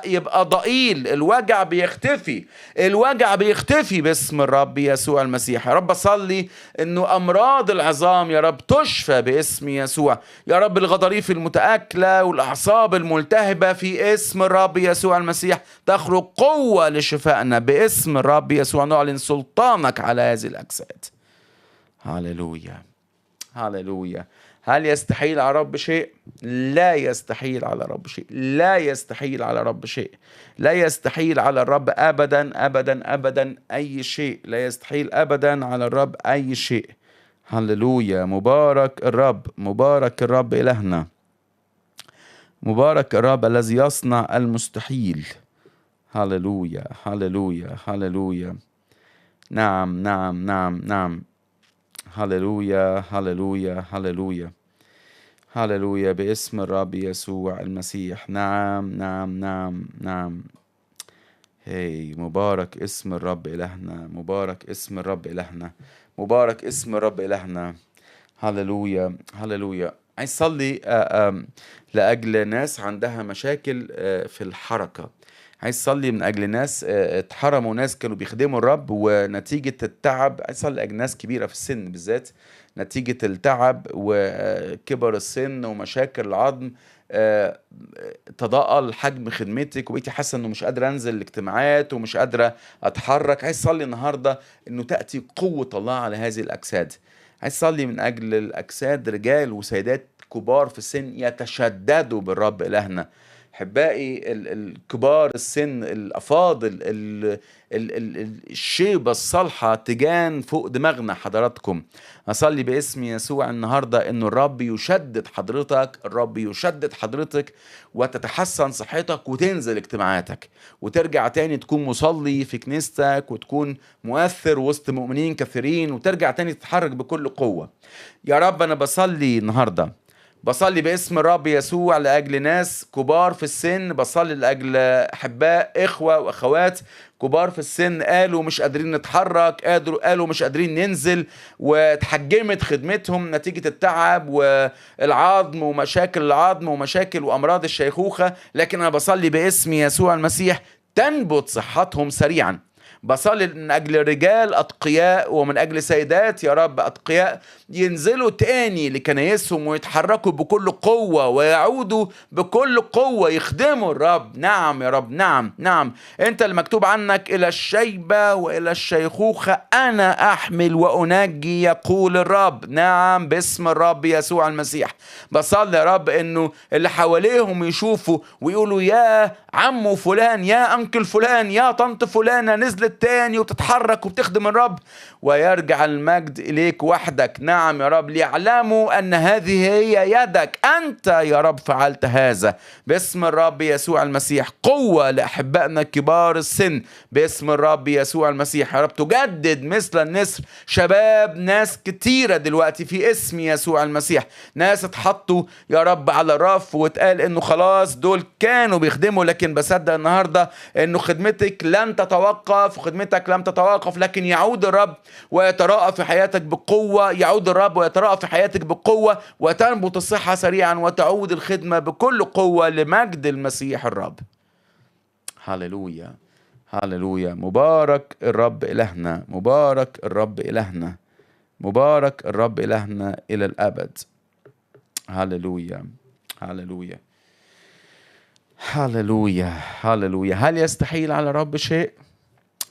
يبقى ضئيل، الوجع بيختفي، الوجع بيختفي باسم الرب يسوع المسيح. يا رب بصلي أنه أمراض العظام يا رب تشفى باسم يسوع. يا رب الغضاريف المتآكلة والأعصاب الملتهبة في اسم الرب يسوع المسيح تخرج قوة لشفائنا باسم الرب يسوع. نعلن سلطانك على هذه الأجساد. هاليلويا هاليلويا. هل يستحيل على رب شيء؟ لا يستحيل على رب شيء، لا يستحيل على رب شيء، لا يستحيل على الرب أبدا أبدا أبدا أي شيء، لا يستحيل أبدا على الرب أي شيء. هللويا. مبارك الرب، مبارك الرب إلهنا، مبارك الرب الذي يصنع المستحيل. هللويا هللويا هللويا. نعم نعم نعم نعم. هللويا هللويا هللويا هللويا باسم الرب يسوع المسيح. نعم نعم نعم نعم. هي مبارك اسم الرب إلهنا، مبارك اسم الرب إلهنا، مبارك اسم الرب إلهنا. هللويا هللويا. عايز أصلي لأجل ناس عندها مشاكل في الحركة، عايز أصلي من أجل ناس اتحرموا، ناس كانوا بيخدموا الرب ونتيجة التعب، عايز أصلي لأجل ناس كبيرة في السن بالذات، نتيجة التعب وكبر السن ومشاكل العظم تضاءل حجم خدمتك وبقيتي حاسه انه مش قادره انزل الاجتماعات ومش قادره اتحرك. عايز اصلي النهارده انه تاتي قوه الله على هذه الاجساد. عايز اصلي من اجل الاجساد، رجال وسيدات كبار في السن يتشددوا بالرب الهنا. أحبائي الكبار السن الأفاضل الشيبة الصالحة تجان فوق دماغنا حضراتكم. أصلي باسم يسوع النهاردة إنه الرب يشدد حضرتك، الرب يشدد حضرتك، وتتحسن صحتك وتنزل اجتماعاتك وترجع تاني تكون مصلي في كنيستك وتكون مؤثر وسط مؤمنين كثيرين وترجع تاني تتحرك بكل قوة. يا رب أنا بصلي النهاردة، بصلي باسم الرب يسوع لأجل ناس كبار في السن، بصلي لأجل أحباء إخوة وأخوات كبار في السن قالوا مش قادرين نتحرك، قالوا مش قادرين ننزل، وتحجمت خدمتهم نتيجة التعب والعظم ومشاكل العظم ومشاكل وأمراض الشيخوخة، لكن أنا بصلي باسم يسوع المسيح تنبت صحتهم سريعا. بصلي من أجل رجال أتقياء ومن أجل سيدات يا رب أتقياء ينزلوا تاني لكنايسهم ويتحركوا بكل قوة ويعودوا بكل قوة يخدموا الرب. نعم يا رب، نعم نعم، أنت المكتوب عنك إلى الشيبة وإلى الشيخوخة أنا أحمل وأنجي يقول الرب. نعم باسم الرب يسوع المسيح بصلي يا رب إنه اللي حواليهم يشوفوا ويقولوا يا عمو فلان، يا أنكل فلان، يا طنط فلانة نزلت تاني وتتحرك وبتخدم الرب، ويرجع المجد إليك وحدك. نعم يا رب، ليعلموا أن هذه هي يدك، أنت يا رب فعلت هذا. باسم الرب يسوع المسيح قوة لأحبائنا كبار السن، باسم الرب يسوع المسيح يا رب تجدد مثل النسر شباب ناس كتيرة دلوقتي في اسم يسوع المسيح. ناس اتحطوا يا رب على الرف واتقال انه خلاص دول كانوا بيخدموا، لكن بصدق النهاردة انه خدمتك لن تتوقف وخدمتك لم تتوقف، لكن يعود الرب ويتراءى في حياتك بقوة، يعود الرب ويتراءى في حياتك بقوة وتنبت الصحة سريعا وتعود الخدمة بكل قوة لمجد المسيح الرب. هاليلويا هاليلويا. مبارك الرب إلهنا، مبارك الرب إلهنا، مبارك الرب إلهنا إلى الأبد. هاليلويا هاليلويا هاليلويا هاليلويا. هل يستحيل على الرب شيء؟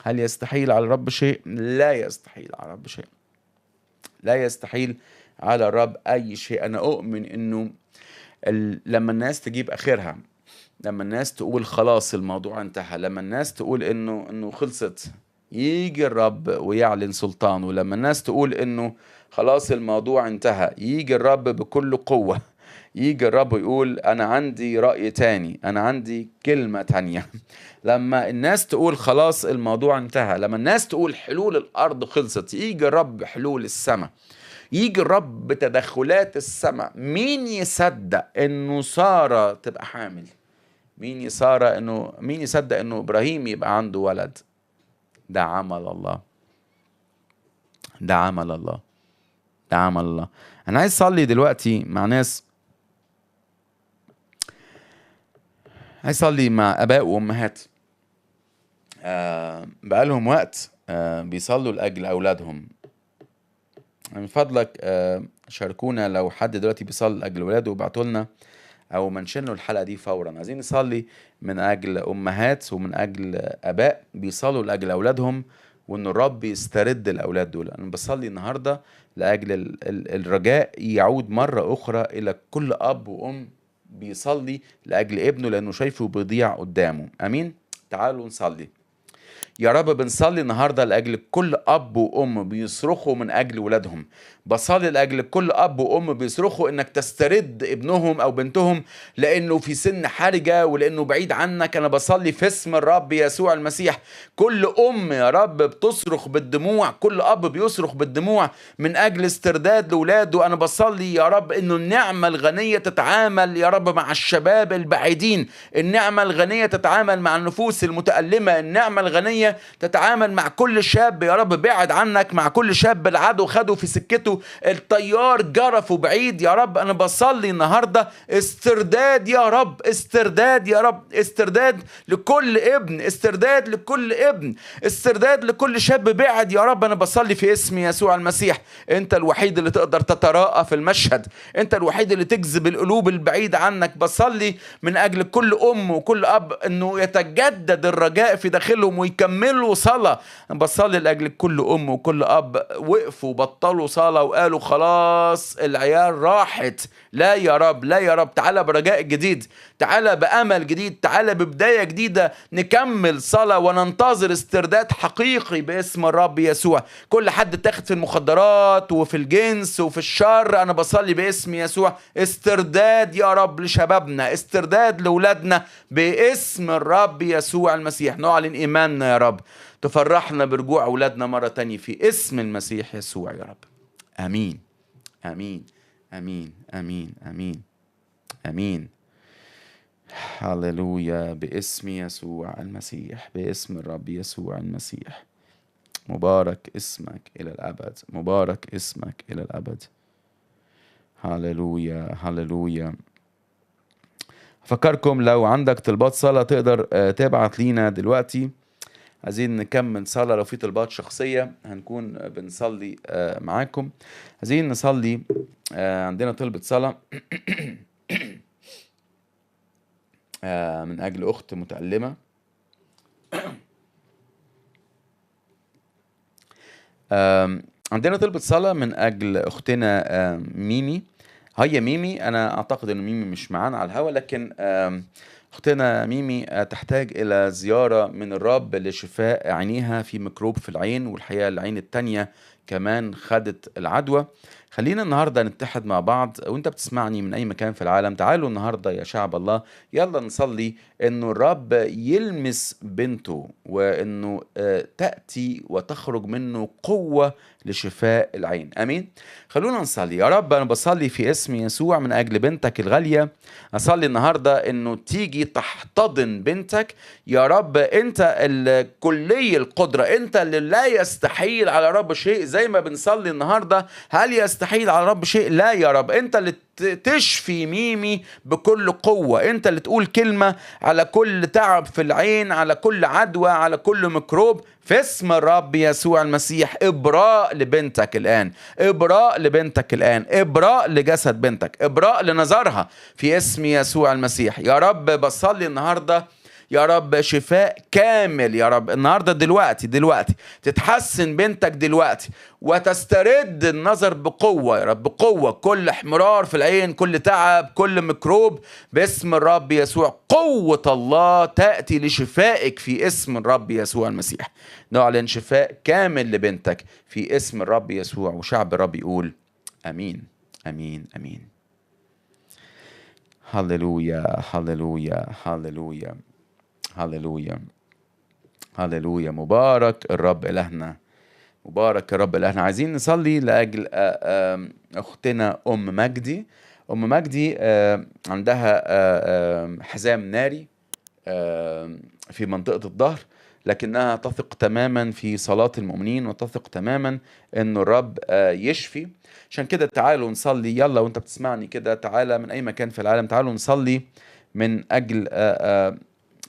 هل يستحيل على الرب شيء؟ لا يستحيل على الرب شيء، لا يستحيل على الرب أي شيء. أنا أؤمن إنه لما الناس تجيب آخرها، لما الناس تقول خلاص الموضوع انتهى، لما الناس تقول إنه خلصت، يجي الرب ويعلن سلطانه. لما الناس تقول إنه خلاص الموضوع انتهى، يجي الرب بكل قوة، يجي الرب يقول أنا عندي رأي تاني، أنا عندي كلمة تانية. لما الناس تقول خلاص الموضوع انتهى، لما الناس تقول حلول الأرض خلصت، يجي الرب حلول السماء، يجي الرب بتدخلات السماء. مين يصدق إنه سارة تبقى حامل؟ مين يصدق إنه إبراهيم يبقى عنده ولد؟ ده عمل الله، ده عمل الله، ده عمل الله. أنا عايز أصلي دلوقتي مع ناس، عايز أصلي مع أباء وأمهات بقالهم وقت بيصلوا لأجل أولادهم. من فضلك شاركونا لو حد دلوقتي بيصلي لأجل أولاده وبعتوا لنا أو منشنوا الحلقة دي فورا. عايزين نصلي من أجل أمهات ومن أجل أباء بيصلوا لأجل أولادهم وإن الرب يسترد الأولاد دول. أنا بصلي النهاردة لأجل الرجاء يعود مرة أخرى إلى كل أب وأم بيصلي لأجل ابنه لأنه شايفه بيضيع قدامه. أمين. تعالوا نصلي. يا رب بنصلي النهاردة لأجل كل أب وأم بيصرخوا من أجل ولادهم. بصلي لأجل كل أب وأم بيصرخوا إنك تسترد ابنهم أو بنتهم لأنه في سن حرجة ولأنه بعيد عنك. أنا بصلي في اسم الرب يسوع المسيح كل أم يا رب بتصرخ بالدموع، كل أب بيصرخ بالدموع من أجل استرداد لولاده. أنا بصلي يا رب إنه النعمة الغنية تتعامل يا رب مع الشباب البعيدين، النعمة الغنية تتعامل مع النفوس المتألمة، النعمة الغنية تتعامل مع كل شاب يا رب بعد عنك، مع كل شاب العدو خده في سكته، الطيار جرفه بعيد. يا رب أنا بصلي النهاردة استرداد يا رب، استرداد يا رب، استرداد لكل ابن، استرداد لكل ابن، استرداد لكل شاب بعد يا رب. أنا بصلي في اسم يسوع المسيح. أنت الوحيد اللي تقدر تتراءى في المشهد، أنت الوحيد اللي تجذب القلوب البعيدة عنك. بصلي من أجل كل أم وكل أب أنه يتجدد الرجاء في داخلهم ويكمل كملوا صلاة. أنا بصلي لأجل كل أم وكل أب وقفوا بطلوا صلاة وقالوا خلاص العيال راحت. لا يا رب، لا يا رب، تعالى برجاء جديد، تعالى بأمل جديد، تعالى ببداية جديدة، نكمل صلاة وننتظر استرداد حقيقي باسم الرب يسوع. كل حد تاخد في المخدرات وفي الجنس وفي الشر، أنا بصلي باسم يسوع استرداد يا رب لشبابنا، استرداد لأولادنا باسم الرب يسوع المسيح. نعلن إيماننا يا رب، تفرحنا برجوع أولادنا مرة تانية في اسم المسيح يسوع يا رب. آمين آمين آمين آمين آمين آمين. هللويا باسم يسوع المسيح، باسم الرب يسوع المسيح. مبارك اسمك إلى الأبد، مبارك اسمك إلى الأبد. هللويا هللويا. فكركم لو عندك طلبات صلاة تقدر تبعت لينا دلوقتي. عايزين نكمل صلاة، لو في طلبات شخصية هنكون بنصلي معاكم. عايزين نصلي، عندنا طلبة صلاة من أجل أخت متألمة. عندنا طلبة صلاة من أجل أختنا ميمي. هيا ميمي، أنا أعتقد أن ميمي مش معانا على الهواء، لكن أختنا ميمي تحتاج إلى زيارة من الرب لشفاء عينيها في ميكروب في العين، والحقيقة العين التانية كمان خدت العدوى. خلينا النهاردة نتحد مع بعض، وانت بتسمعني من أي مكان في العالم، تعالوا النهاردة يا شعب الله يلا نصلي إنه الرب يلمس بنته، وإنه تأتي وتخرج منه قوة لشفاء العين. أمين. خلونا نصلي. يا رب أنا بصلي في اسم يسوع من أجل بنتك الغالية. أصلي النهاردة إنه تيجي تحتضن بنتك يا رب. أنت الكلي القدرة، أنت اللي لا يستحيل على رب شيء. زي ما بنصلي النهاردة، هل يستحيل على رب شيء؟ لا يا رب. أنت اللي تشفي ميمي بكل قوة، أنت اللي تقول كلمة على كل تعب في العين، على كل عدوى، على كل ميكروب، في اسم الرب يسوع المسيح. إبراء لبنتك الآن، إبراء لبنتك الآن، إبراء لجسد بنتك، إبراء لنظرها في اسم يسوع المسيح. يا رب بصلي النهاردة يا رب شفاء كامل يا رب النهاردة، دلوقتي تتحسن بنتك دلوقتي، وتسترد النظر بقوة يا رب، بقوة. كل احمرار في العين، كل تعب، كل ميكروب، باسم الرب يسوع قوة الله تأتي لشفائك في اسم الرب يسوع المسيح. نعلن شفاء كامل لبنتك في اسم الرب يسوع، وشعب الرب يقول أمين أمين أمين. هللويا هللويا هللويا هللويا هللويا. مبارك الرب إلهنا، مبارك الرب إلهنا. عايزين نصلي لأجل أختنا أم مجدي. أم مجدي عندها حزام ناري في منطقة الظهر، لكنها تثق تماما في صلاة المؤمنين، وتثق تماما أن الرب يشفي. عشان كده تعالوا نصلي يلا، وانت بتسمعني كده تعالى من أي مكان في العالم، تعالوا نصلي من أجل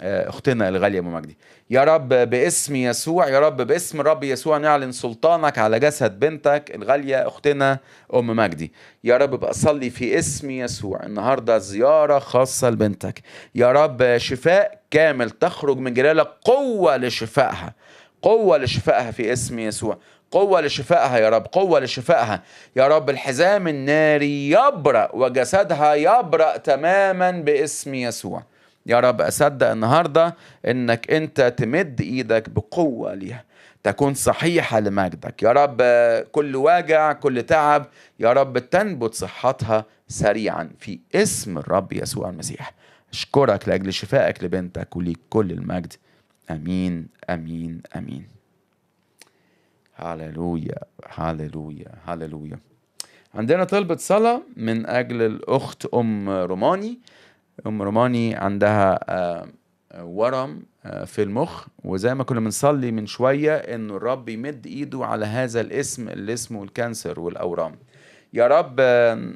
اختنا الغالية ام مجدي. يا رب باسم يسوع، يا رب باسم الرب يسوع نعلن سلطانك على جسد بنتك الغالية اختنا ام مجدي. يا رب بصلي في اسم يسوع النهاردة زيارة خاصة لبنتك يا رب، شفاء كامل تخرج من جلالك، قوة لشفائها، قوة لشفائها في اسم يسوع، قوة لشفائها يا رب، قوة لشفائها يا رب. الحزام الناري يبرأ وجسدها يبرأ تماما باسم يسوع. يا رب أصدق النهاردة إنك أنت تمد إيدك بقوة ليها، تكون صحيحة لمجدك يا رب. كل واجع، كل تعب يا رب تنبت صحتها سريعا في اسم الرب يسوع المسيح. أشكرك لأجل شفائك لبنتك، وليك كل المجد. أمين أمين أمين. هاللويا هاللويا هاللويا. عندنا طلبة صلاة من أجل الأخت أم روماني. أم روماني عندها ورم في المخ، وزي ما كنا بنصلي من شوية إنه الرب يمد إيده على هذا الاسم اللي اسمه الكانسر والأورام. يا رب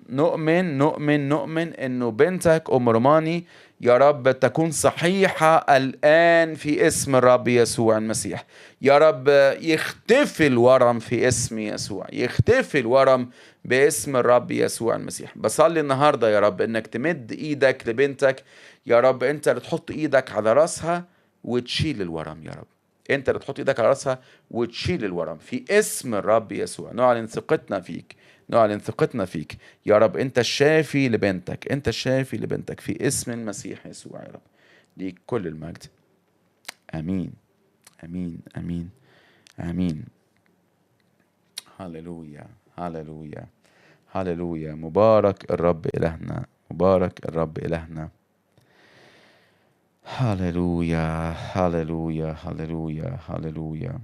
نؤمن نؤمن نؤمن إنه بنتك أم روماني يا رب تكون صحيحة الآن في اسم الرب يسوع المسيح. يا رب يختفي الورم في اسم يسوع، يختفي الورم باسم الرب يسوع المسيح. بصلي النهاردة يا رب إنك تمد إيدك لبنتك يا رب، أنت اللي تحط إيدك على رأسها وتشيل الورم يا رب، انت اللي تحط ايدك على راسها وتشيل الورم في اسم الرب يسوع. نعلن ثقتنا فيك، نعلن ثقتنا فيك يا رب. انت الشافي لبنتك، انت الشافي لبنتك في اسم المسيح يسوع يا رب. ليك كل المجد. امين امين امين امين. هللويا هللويا هللويا. مبارك الرب إلهنا، مبارك الرب إلهنا. هللويا هللويا هللويا هللويا.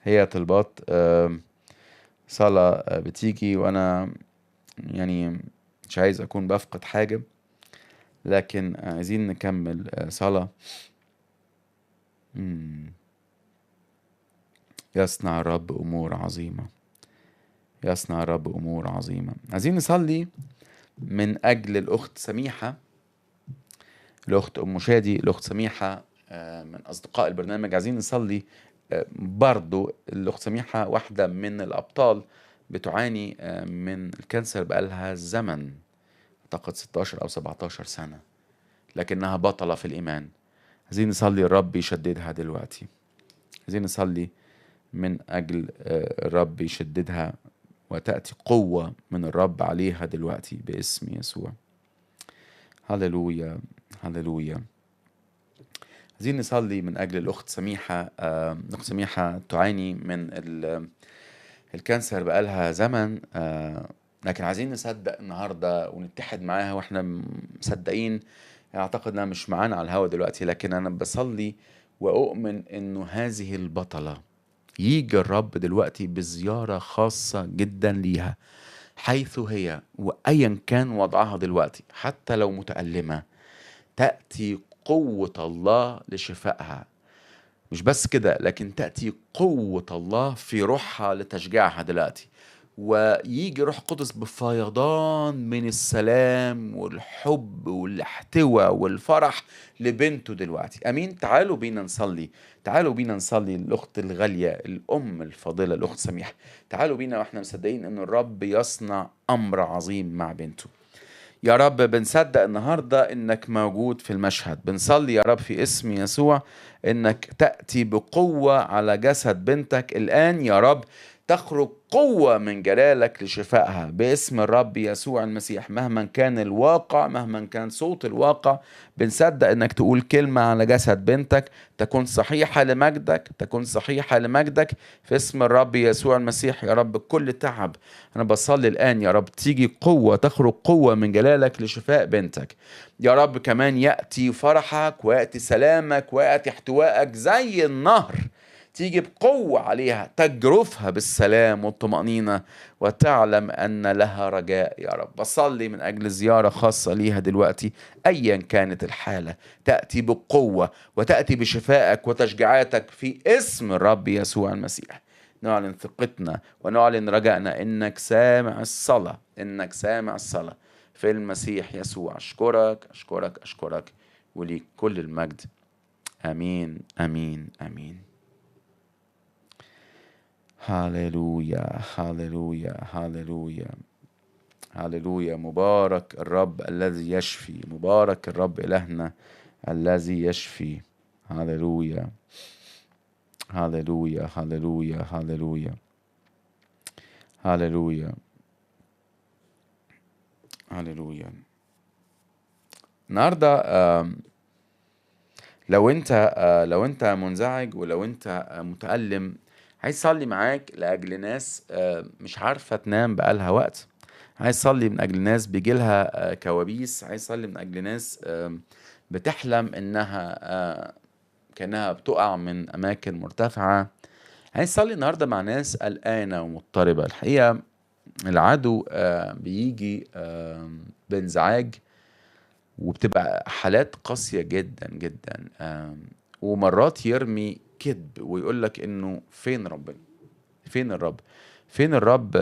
هي طلبات صلاة بتيجي وأنا يعني مش عايز أكون بفقد حاجة، لكن عايزين نكمل صلاة. يصنع الرب أمور عظيمة، يصنع الرب أمور عظيمة. عايزين نصلي من أجل الأخت سميحة، الأخت أم شادي، الأخت سميحة من أصدقاء البرنامج. عايزين نصلي برضو. الأخت سميحة واحدة من الأبطال، بتعاني من الكانسر بقالها زمن، أعتقد 16 أو 17 سنة، لكنها بطلة في الإيمان. عايزين نصلي الرب يشددها دلوقتي، عايزين نصلي من أجل الرب يشددها وتأتي قوة من الرب عليها دلوقتي باسم يسوع. هللويا هللويا. عايزين نصلي من أجل الأخت سميحة. الأخت سميحة تعاني من الكانسر بقالها زمن، لكن عايزين نصدق النهاردة ونتحد معاها وإحنا مصدقين. أعتقد أنها مش معانا على الهوا دلوقتي، لكن أنا بصلي وأؤمن أنه هذه البطلة يجي الرب دلوقتي بزيارة خاصة جدا ليها حيث هي، وأيا كان وضعها دلوقتي حتى لو متألمة، تأتي قوة الله لشفائها. مش بس كده، لكن تأتي قوة الله في روحها لتشجيعها دلوقتي، ويجي روح قدس بفيضان من السلام والحب والاحتواء والفرح لبنته دلوقتي. امين. تعالوا بينا نصلي، تعالوا بينا نصلي الاخت الغالية الام الفاضلة الاخت سميحة. تعالوا بينا واحنا مصدقين ان الرب يصنع امر عظيم مع بنته. يا رب بنصدق النهاردة انك موجود في المشهد. بنصلي يا رب في اسم يسوع انك تأتي بقوة على جسد بنتك الآن يا رب، تخرج قوة من جلالك لشفائها باسم الرب يسوع المسيح. مهما كان الواقع، مهما كان صوت الواقع، بنصدق انك تقول كلمة على جسد بنتك تكون صحيحة لمجدك، تكون صحيحة لمجدك في اسم الرب يسوع المسيح. يا رب كل تعب أنا بصلي الآن يا رب تيجي قوة، تخرج قوة من جلالك لشفاء بنتك يا رب. كمان يأتي فرحك ويأتي سلامك ويأتي احتوائك زي النهر، تيجي بقوة عليها تجرفها بالسلام والطمأنينة وتعلم أن لها رجاء يا رب. بصلي من أجل زيارة خاصة ليها دلوقتي أيا كانت الحالة، تأتي بقوة وتأتي بشفائك وتشجيعاتك في اسم الرب يسوع المسيح. نعلن ثقتنا ونعلن رجائنا إنك سامع الصلاة، إنك سامع الصلاة في المسيح يسوع. أشكرك أشكرك أشكرك وليك كل المجد. آمين آمين آمين. هاليلويا هاليلويا هاليلويا هاليلويا. مبارك الرب الذي يشفي، مبارك الرب إلهنا الذي يشفي. هاليلويا هاليلويا هاليلويا هاليلويا هاليلويا هاليلويا. النهارده لو انت منزعج ولو انت متألم، عايز اصلي معاك لاجل ناس مش عارفه تنام بقالها وقت. عايز اصلي من اجل ناس بيجيلها كوابيس. عايز اصلي من اجل ناس بتحلم انها كانها بتقع من اماكن مرتفعه. عايز اصلي النهارده مع ناس قلقانه ومضطربه. الحقيقه العدو بيجي بانزعاج، وبتبقى حالات قاسية جدا جدا. ومرات يرمي كذب ويقولك انه فين ربنا، فين الرب، فين الرب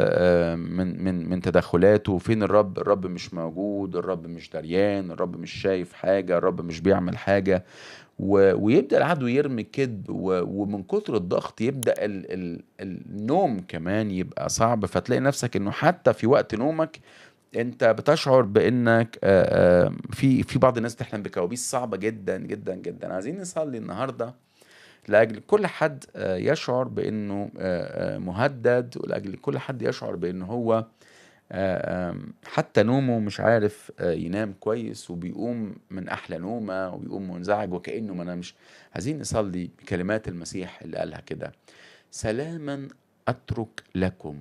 من تدخلاته، فين الرب، الرب مش موجود، الرب مش دريان، الرب مش شايف حاجة، الرب مش بيعمل حاجة. ويبدأ العدو يرمي كذب، ومن كتر الضغط يبدأ النوم كمان يبقى صعب. فتلاقي نفسك انه حتى في وقت نومك انت بتشعر بانك في بعض الناس بتحلم بكوابيس صعبة جدا جدا جدا. عايزين نصلي النهاردة لأجل كل حد يشعر بأنه مهدد، ولأجل كل حد يشعر بأنه هو حتى نومه مش عارف ينام كويس، وبيقوم من أحلى نومة وبيقوم منزعج وكأنه ما نامش. عايزين نصلي بكلمات المسيح اللي قالها كده: سلاما أترك لكم،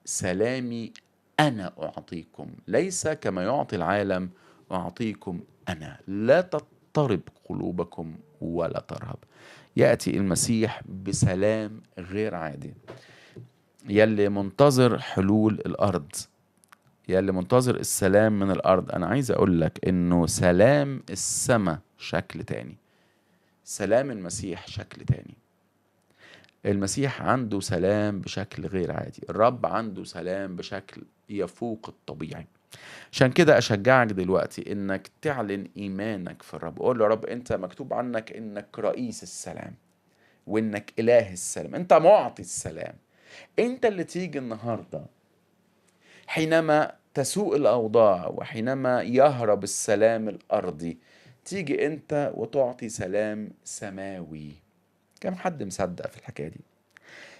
سلامي أنا أعطيكم، ليس كما يعطي العالم أعطيكم أنا، لا تضطرب قلوبكم ولا ترهب. يأتي المسيح بسلام غير عادي. يلي منتظر حلول الأرض، يلي منتظر السلام من الأرض، أنا عايز أقول لك إنه سلام السماء شكل تاني، سلام المسيح شكل تاني. المسيح عنده سلام بشكل غير عادي، الرب عنده سلام بشكل يفوق الطبيعي. عشان كده أشجعك دلوقتي إنك تعلن إيمانك في الرب. قول له: يا رب أنت مكتوب عنك إنك رئيس السلام، وإنك إله السلام، أنت معطي السلام. أنت اللي تيجي النهاردة حينما تسوء الأوضاع وحينما يهرب السلام الأرضي، تيجي أنت وتعطي سلام سماوي. كم حد مصدق في الحكاية دي؟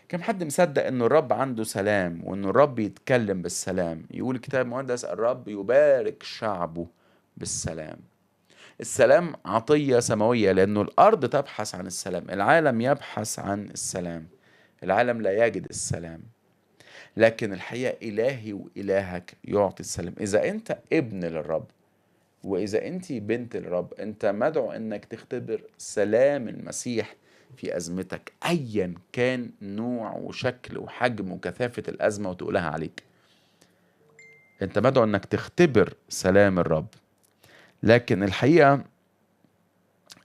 كم حد مصدق انه الرب عنده سلام، وانه الرب يتكلم بالسلام؟ يقول الكتاب المقدس: الرب يبارك شعبه بالسلام. السلام عطية سماوية، لانه الارض تبحث عن السلام، العالم يبحث عن السلام، العالم لا يجد السلام، لكن الحقيقة إلهي وإلهك يعطي السلام. إذا أنت ابن للرب وإذا أنت بنت للرب، أنت مدعو أنك تختبر سلام المسيح في أزمتك، أيا كان نوع وشكل وحجم وكثافة الأزمة وتقولها عليك. أنت مدعو أنك تختبر سلام الرب. لكن الحقيقة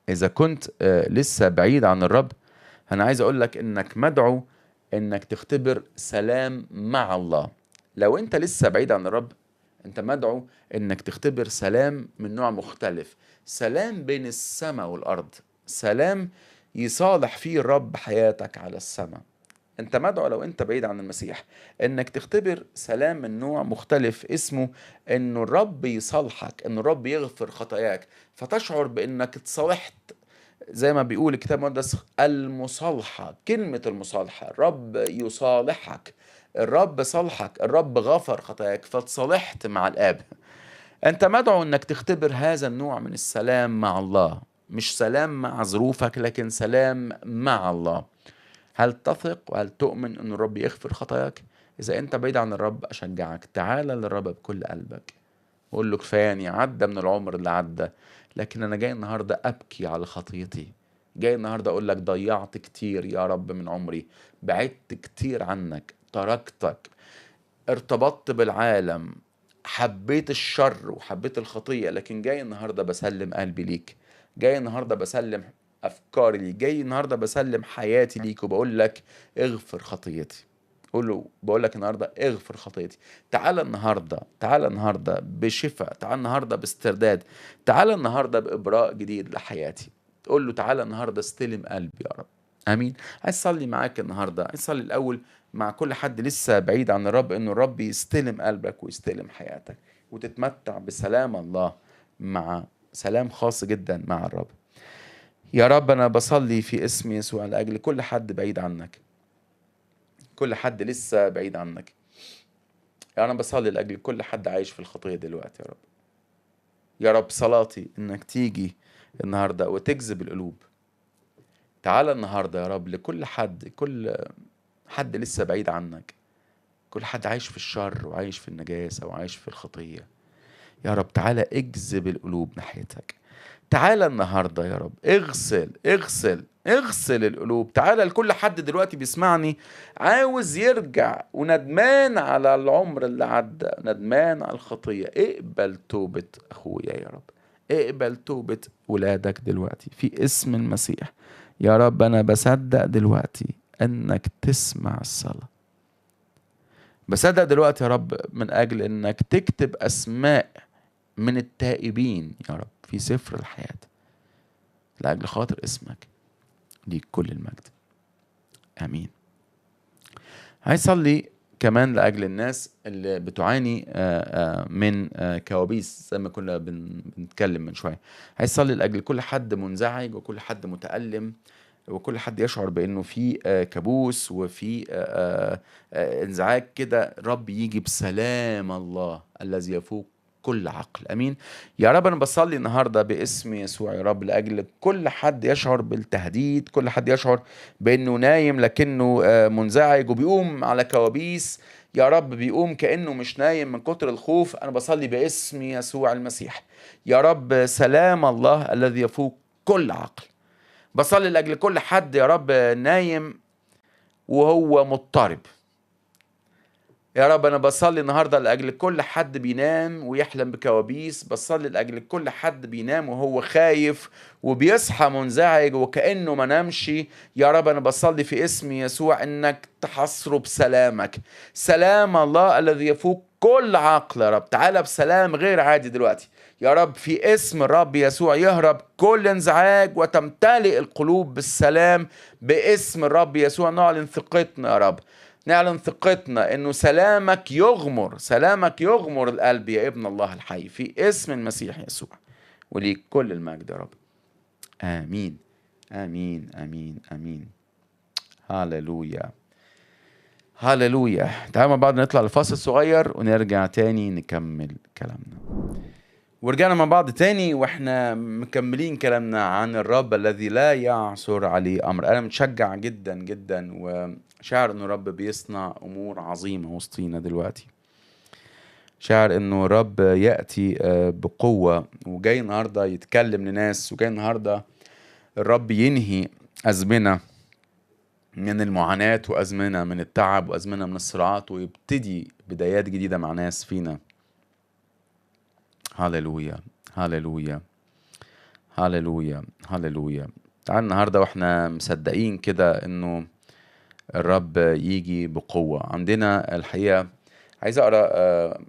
إذا كنت لسه بعيد عن الرب، أنا عايز أقول لك أنك مدعو أنك تختبر سلام مع الله. لو أنت لسه بعيد عن الرب، أنت مدعو أنك تختبر سلام من نوع مختلف، سلام بين السماء والأرض، سلام يصالح فيه الرب حياتك على السماء. أنت مدعو لو أنت بعيد عن المسيح أنك تختبر سلام من نوع مختلف، اسمه أنه الرب يصالحك، أنه الرب يغفر خطاياك، فتشعر بأنك اتصالحت. زي ما بيقول الكتاب المقدس: المصالحة، كلمة المصالحة، الرب يصالحك، الرب صالحك، الرب غفر خطاياك فتصالحت مع الآب. أنت مدعو أنك تختبر هذا النوع من السلام مع الله، مش سلام مع ظروفك لكن سلام مع الله. هل تثق وهل تؤمن أن الرب يغفر خطاياك؟ إذا أنت بعيد عن الرب، أشجعك تعال للرب بكل قلبك، قول له: كفاياني، عدى من العمر اللي عدى، لكن أنا جاي النهاردة أبكي على خطيتي، جاي النهاردة أقول لك: ضيعت كتير يا رب من عمري، بعدت كتير عنك، تركتك، ارتبطت بالعالم، حبيت الشر وحبيت الخطية، لكن جاي النهاردة بسلم قلبي ليك، جاي النهاردة بسلم أفكاري ليك، جاي النهاردة بسلم حياتي ليك، وبقول لك: اغفر خطيتي. قول له: بقول لك النهارده اغفر خطيتي. تعال النهارده، تعال النهارده بشفاء، تعال النهارده باسترداد، تعال النهارده بإبراء جديد لحياتي. تقول له: تعال النهارده استلم قلبي يا رب. امين. عايز اصلي معاك النهارده، عايز اصلي الاول مع كل حد لسه بعيد عن الرب، انه الرب يستلم قلبك ويستلم حياتك وتتمتع بسلام الله، مع سلام خاص جدا مع الرب. يا رب انا بصلي في اسم يسوع لاجل كل حد بعيد عنك، كل حد لسه بعيد عنك. أنا بصلي لأجل كل حد عايش في الخطية دلوقتي يا رب. يا رب صلاتي إنك تيجي النهاردة وتجذب القلوب. تعال النهاردة يا رب لكل حد، كل حد لسه بعيد عنك، كل حد عايش في الشر وعايش في النجاسة وعايش في الخطية. يا رب تعالى اجذب القلوب ناحيتك. تعالى النهاردة يا رب اغسل القلوب. تعالى لكل حد دلوقتي بيسمعني عاوز يرجع وندمان على العمر اللي عدى، ندمان على الخطية، اقبل توبة أخويا يا رب، اقبل توبة ولادك دلوقتي في اسم المسيح. يا رب أنا بصدق دلوقتي أنك تسمع الصلاة، بصدق دلوقتي يا رب من أجل أنك تكتب أسماء من التائبين يا رب في سفر الحياة، لأجل خاطر اسمك، ليك كل المجد. آمين. عايز أصلي كمان لأجل الناس اللي بتعاني من كوابيس زي ما كنا بنتكلم من شوية. عايز أصلي لأجل كل حد منزعج وكل حد متألم وكل حد يشعر بأنه في كابوس وفي انزعاج كده. رب يجي بسلام الله الذي يفوق كل عقل. امين يا رب. انا بصلي النهارده باسم يسوع يا رب لاجل كل حد يشعر بالتهديد، كل حد يشعر بانه نايم لكنه منزعج وبيقوم على كوابيس. يا رب بيقوم كانه مش نايم من كتر الخوف. انا بصلي باسم يسوع المسيح يا رب سلام الله الذي يفوق كل عقل. بصلي لاجل كل حد يا رب نايم وهو مضطرب. يا رب أنا بصلي النهاردة لأجل كل حد بينام ويحلم بكوابيس. بصلي لأجل كل حد بينام وهو خايف وبيصحى منزعج وكأنه ما نامش. يا رب أنا بصلي في اسم يسوع إنك تحصره بسلامك، سلام الله الذي يفوق كل عقل. يا رب تعالى بسلام غير عادي دلوقتي يا رب في اسم الرب يسوع. يهرب كل انزعاج وتمتلئ القلوب بالسلام باسم الرب يسوع. نعلن ثقتنا يا رب، نعلن ثقتنا انه سلامك يغمر، سلامك يغمر القلب يا ابن الله الحي في اسم المسيح يسوع. وليك كل المجد يا رب. امين امين امين امين. هاللويا هاللويا. تعالوا مع بعض نطلع لفاصل صغير ونرجع تاني نكمل كلامنا. ورجعنا مع بعض تاني واحنا مكملين كلامنا عن الرب الذي لا يعثر عليه امر. انا متشجع جدا جدا وشاعر انه الرب بيصنع امور عظيمة وسطينا دلوقتي. شاعر انه الرب يأتي بقوة وجاي النهاردة يتكلم لناس، وجاي النهاردة الرب ينهي أزمنة من المعاناة وأزمنة من التعب وأزمنة من الصراعات ويبتدي بدايات جديدة مع ناس فينا. هاللويا هاللويا هاللويا هاللويا. تعال النهاردة واحنا مصدقين كده انه الرب يجي بقوة. عندنا الحقيقة عايز اقرأ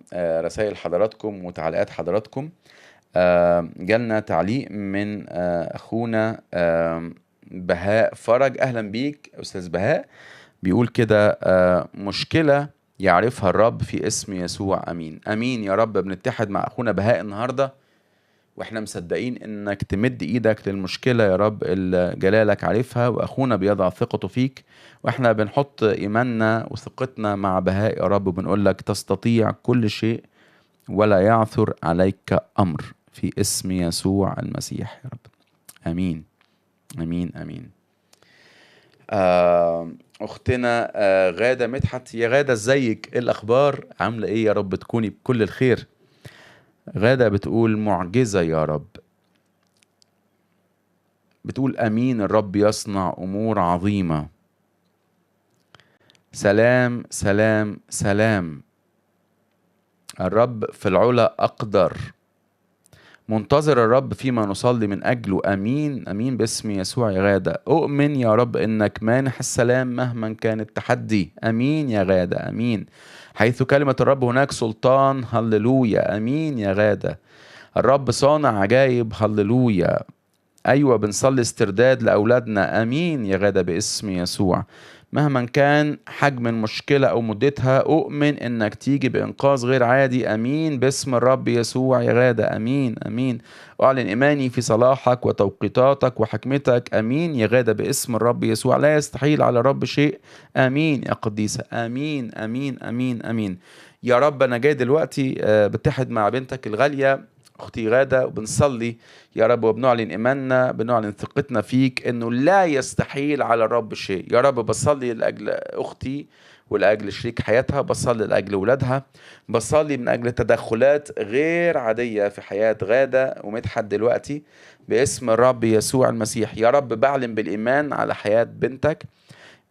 رسائل حضراتكم وتعليقات حضراتكم. جالنا تعليق من اخونا بهاء فرج. اهلا بيك استاذ بهاء. بيقول كده مشكلة يعرفها الرب في اسم يسوع. امين امين يا رب. بنتحد مع اخونا بهاء النهارده واحنا مصدقين انك تمد ايدك للمشكله يا رب اللي جلالك عارفها، واخونا بيضع ثقته فيك، واحنا بنحط ايماننا وثقتنا مع بهاء يا رب وبنقول لك تستطيع كل شيء ولا يعثر عليك امر في اسم يسوع المسيح يا رب. امين امين امين. اختنا غادة مدحت. يا غادة ازيك؟ ايه الاخبار؟ عامله ايه؟ يا رب تكوني بكل الخير. غادة بتقول معجزة يا رب. بتقول امين الرب يصنع امور عظيمة. سلام سلام سلام. الرب في العلا اقدر. منتظر الرب فيما نصلي من أجله. أمين أمين باسم يسوع. يا غادة أؤمن يا رب إنك مانح السلام مهما كان التحدي. أمين يا غادة أمين. حيث كلمة الرب هناك سلطان. هللويا. أمين يا غادة. الرب صانع عجائب. هللويا. أيوة بنصلي استرداد لأولادنا. أمين يا غادة باسم يسوع. مهما كان حجم المشكلة أو مدتها أؤمن إنك تيجي بإنقاذ غير عادي. أمين باسم الرب يسوع يا غادة. أمين أمين. أعلن إيماني في صلاحك وتوقيتاتك وحكمتك. أمين يا غادة باسم الرب يسوع. لا يستحيل على الرب شيء. أمين يا قديسة. أمين أمين أمين أمين. يا رب أنا جاي دلوقتي بتحد مع بنتك الغالية أختي غادة وبنصلي يا رب وبنعلن إيماننا، بنعلن ثقتنا فيك إنه لا يستحيل على الرب شيء. يا رب بصلي لأجل أختي ولأجل شريك حياتها، بصلي لأجل ولادها، بصلي من أجل تدخلات غير عادية في حياة غادة ومدحت دلوقتي باسم الرب يسوع المسيح. يا رب بعلن بالإيمان على حياة بنتك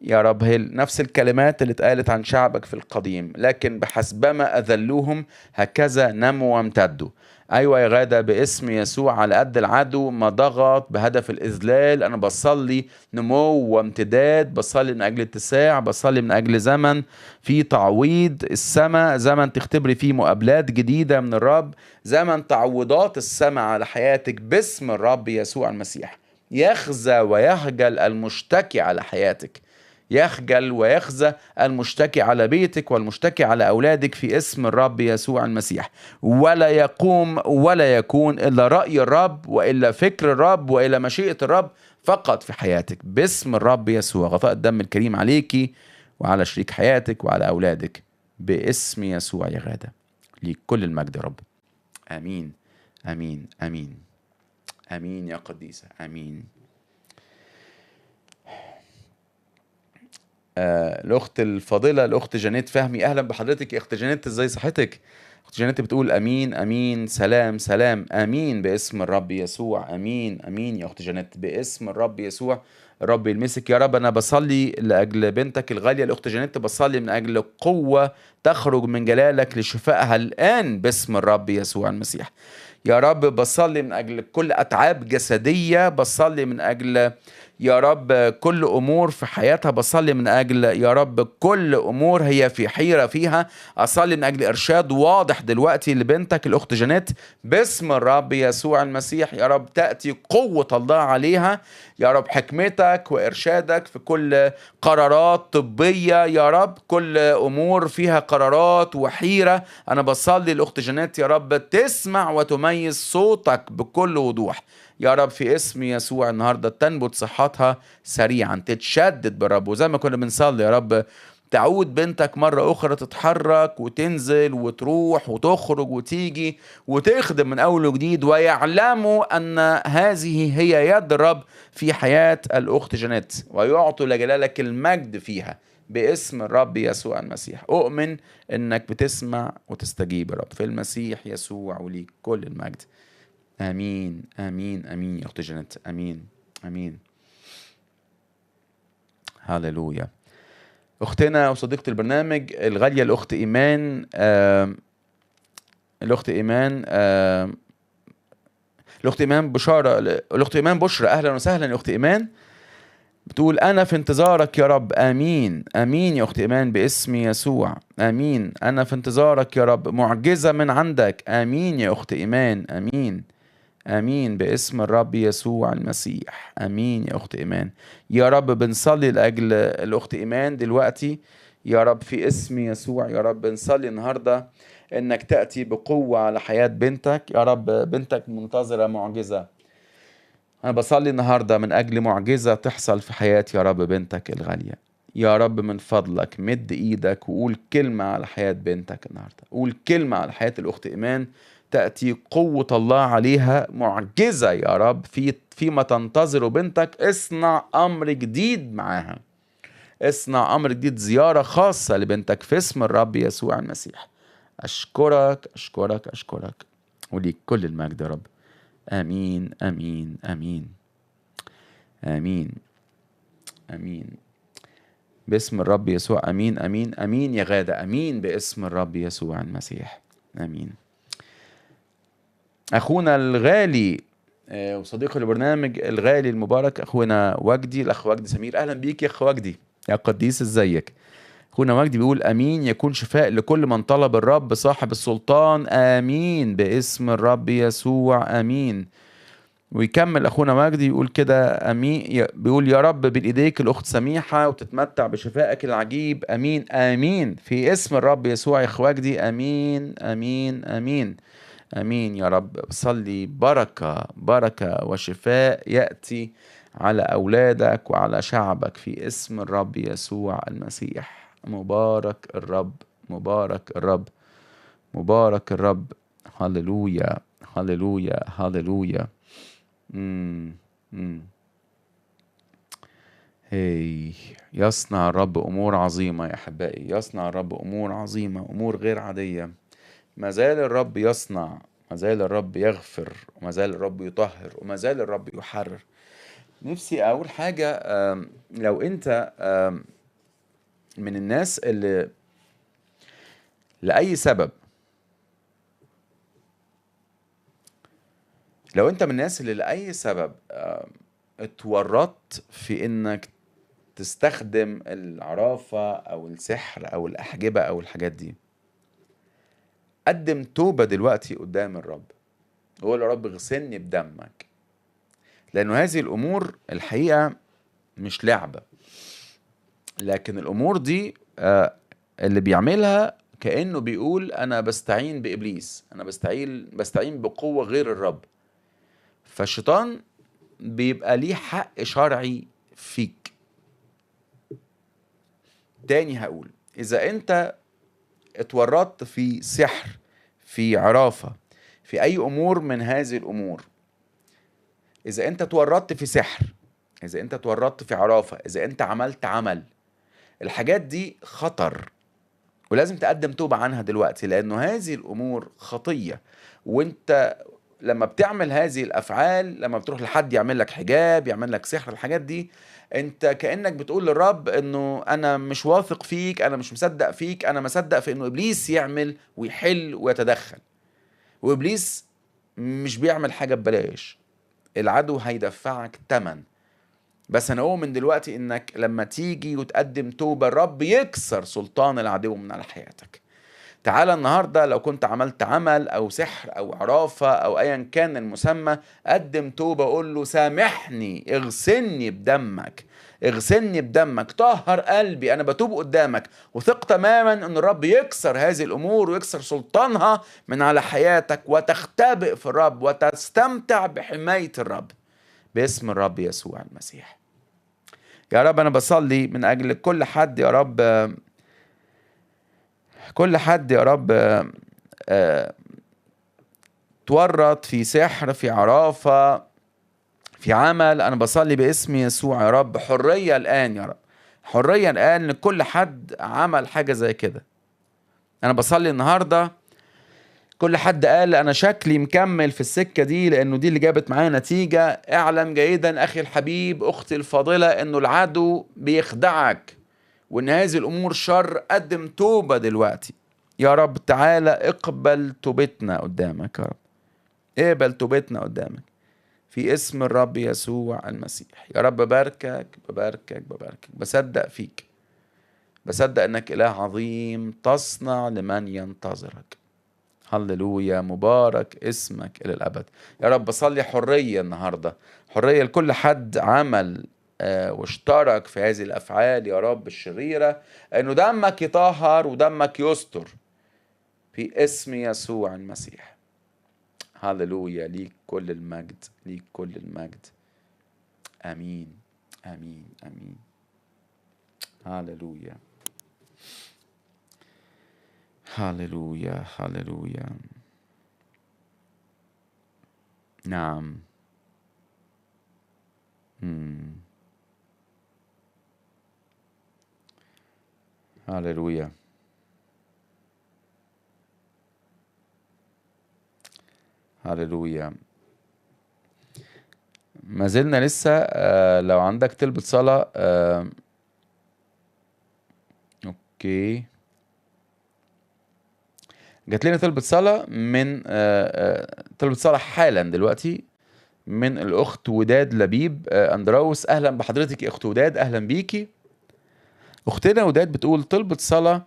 يا رب هي نفس الكلمات اللي اتقالت عن شعبك في القديم، لكن بحسبما أذلوهم هكذا نموا وامتدوا. أيوة يا غادة باسم يسوع على قد العدو ما ضغط بهدف الإذلال أنا بصلي نمو وامتداد، بصلي من أجل اتساع، بصلي من أجل زمن في تعويض السماء، زمن تختبري فيه مقابلات جديدة من الرب، زمن تعويضات السماء على حياتك باسم الرب يسوع المسيح. يخزى ويخجل المشتكي على حياتك يخجل ويخزى المشتكي على بيتك والمشتكي على أولادك في اسم الرب يسوع المسيح. ولا يقوم ولا يكون إلا رأي الرب وإلا فكر الرب وإلا مشيئة الرب فقط في حياتك باسم الرب يسوع. غطاء الدم الكريم عليكي وعلى شريك حياتك وعلى أولادك باسم يسوع يا غادة. ليك كل المجد يا رب. آمين آمين آمين آمين يا قديسة. آمين. الأخت الفاضلة الأخت جانيت فهمي، أهلا بحضرتك يا أخت جانيت، إزاي صحتك؟ أخت جانيت بتقول أمين أمين سلام سلام آمين باسم الرب يسوع. أمين أمين يا أخت جانيت باسم الرب يسوع. الرب يلمسك يا رب. أنا بصلي لأجل بنتك الغالية الأخت جانيت، بصلي من أجل قوة تخرج من جلالك لشفائها الآن باسم الرب يسوع المسيح. يا رب بصلي من أجل كل أتعاب جسدية، بصلي من أجل يا رب كل أمور في حياتها، بصلي من أجل يا رب كل أمور هي في حيرة فيها، أصلي من أجل إرشاد واضح دلوقتي لبنتك الأخت جانيت باسم الرب يسوع المسيح. يا رب تأتي قوة الله عليها، يا رب حكمتك وإرشادك في كل قرارات طبية، يا رب كل أمور فيها قرارات وحيرة. أنا بصلي الأخت جانيت يا رب تسمع وتميز صوتك بكل وضوح يا رب في اسم يسوع. النهاردة تنبت صحتها سريعا، تتشدد بالرب، وزي ما كنا بنصلي يا رب تعود بنتك مرة أخرى تتحرك وتنزل وتروح وتخرج وتيجي وتخدم من أول وجديد، ويعلموا أن هذه هي يد الرب في حياة الأخت جانيت، ويعطوا لجلالك المجد فيها باسم الرب يسوع المسيح. أؤمن أنك بتسمع وتستجيب يا رب في المسيح يسوع، وليك كل المجد. آمين آمين آمين يا أخت جانيت. آمين آمين. هاليلويا. أختنا وصديقة البرنامج الغالية الأخت إيمان، الأخت إيمان، الأخت إيمان بشارة، الأخت إيمان بشرى، أهلا وسهلا يا أخت إيمان. بتقول أنا في انتظارك يا رب. آمين آمين يا أخت إيمان باسم يسوع. آمين. أنا في انتظارك يا رب، معجزة من عندك. آمين يا أخت إيمان. آمين آمين باسم الرب يسوع المسيح. آمين يا أخت إيمان. يا رب بنصلي لأجل الأخت إيمان دلوقتي يا رب في اسم يسوع. يا رب بنصلي النهاردة إنك تأتي بقوة على حياة بنتك يا رب. بنتك منتظرة معجزة. أنا بصلي النهاردة من أجل معجزة تحصل في حياة يا رب بنتك الغالية. يا رب من فضلك مد إيدك وقول كلمة على حياة بنتك النهاردة، قول كلمة على حياة الأخت إيمان، تأتي قوة الله عليها، معجزة يا رب فيما تنتظر بنتك. اصنع أمر جديد معاها، اصنع أمر جديد، زيارة خاصة لبنتك في اسم الرب يسوع المسيح. أشكرك أشكرك أشكرك، وليك كل المجد يا رب. آمين آمين آمين آمين آمين باسم الرب يسوع. آمين آمين آمين يا غادة. آمين باسم الرب يسوع المسيح. آمين. أخونا الغالي وصديق البرنامج الغالي المبارك أخونا وجدي، الأخ وجدي سمير، أهلا بيك يا أخ وجدي يا قديس، إزيك؟ أخونا وجدي بيقول أمين يكون شفاء لكل من طلب الرب صاحب السلطان. آمين باسم الرب يسوع. آمين. ويكمل أخونا مجدي يقول كده أمين، بيقول يا رب بالإيديك الأخت سميحة وتتمتع بشفائك العجيب. أمين آمين في اسم الرب يسوع يا أخ وجدي. أمين آمين آمين آمين يا رب. صلي بركة بركة وشفاء يأتي على أولادك وعلى شعبك في اسم الرب يسوع المسيح. مبارك الرب مبارك الرب مبارك الرب. هللويا هللويا هللويا. هي يصنع الرب أمور عظيمة يا أحبائي، يصنع الرب أمور عظيمة، أمور غير عادية. ما زال الرب يصنع، ما زال الرب يغفر، وما زال الرب يطهر، وما زال الرب يحرر. نفسي أول حاجة لو أنت من الناس اللي لأي سبب، لو أنت من الناس اللي لأي سبب اتورطت في إنك تستخدم العرافة أو السحر أو الأحجبة أو الحاجات دي، قدم توبة دلوقتي قدام الرب، قول يا رب اغسلني بدمك، لأنه هذه الأمور الحقيقة مش لعبة. لكن الامور دي اللي بيعملها كأنه بيقول انا بستعين بابليس، انا بستعين بقوة غير الرب. فالشيطان بيبقى ليه حق شرعي فيك. تاني هقول، اذا انت اتورطت في سحر، في عرافة، في اي امور من هذه الامور، اذا انت اتورطت في سحر، اذا انت اتورطت في عرافة، اذا انت عملت عمل، الحاجات دي خطر ولازم تقدم توبة عنها دلوقتي، لانه هذه الامور خطية. وانت لما بتعمل هذه الافعال، لما بتروح لحد يعمل لك حجاب، يعمل لك سحر، الحاجات دي انت كأنك بتقول للرب انه انا مش واثق فيك، انا مش مصدق فيك، انا مصدق في انه ابليس يعمل ويحل ويتدخل. وابليس مش بيعمل حاجة ببلاش، العدو هيدفعك تمن. بس انا اؤمن دلوقتي انك لما تيجي وتقدم توبة، الرب يكسر سلطان العدو من على حياتك. تعالى النهاردة لو كنت عملت عمل أو سحر أو عرافة أو أيا كان المسمى، قدم توبة، قول له سامحني، اغسلني بدمك، اغسلني بدمك، طهر قلبي، أنا بتوب قدامك، وثق تماما أن الرب يكسر هذه الأمور ويكسر سلطانها من على حياتك، وتختبئ في الرب وتستمتع بحماية الرب باسم الرب يسوع المسيح. يا رب أنا بصلي من أجل كل حد يا رب، كل حد يا رب تورط في سحر، في عرافة، في عمل. أنا بصلي باسم يسوع يا رب حرية الآن، يا رب حرية الآن لكل حد عمل حاجة زي كده. أنا بصلي النهاردة كل حد قال أنا شكلي مكمل في السكة دي لأنه دي اللي جابت معايا نتيجة، اعلم جيدا أخي الحبيب، أختي الفاضلة، أنه العدو بيخدعك وأن هذه الأمور شر. قدم توبة دلوقتي يا رب، تعالى اقبل توبتنا قدامك يا رب، اقبل توبتنا قدامك في اسم الرب يسوع المسيح. يا رب بباركك بباركك بباركك، بصدق فيك، بصدق انك اله عظيم تصنع لمن ينتظرك. هللويا، مبارك اسمك الى الابد. يا رب بصلي حرية النهاردة، حرية لكل حد عمل واشترك في هذه الافعال يا رب الشريرة، انه دمك يطهر ودمك يستر في اسم يسوع المسيح. هللويا، ليك كل المجد، ليك كل المجد. امين امين امين. هللويا هللويا هللويا. نعم. هللويا. هللويا. ما زلنا لسه لو عندك طلبة صلاة اوكي. جات لنا طلبة صلاة من طلبة صلاة حالا دلوقتي من الأخت وداد لبيب أندراوس. أهلا بحضرتك يا أخت وداد، أهلا بيكي. أختنا وداد بتقول طلبة صلاة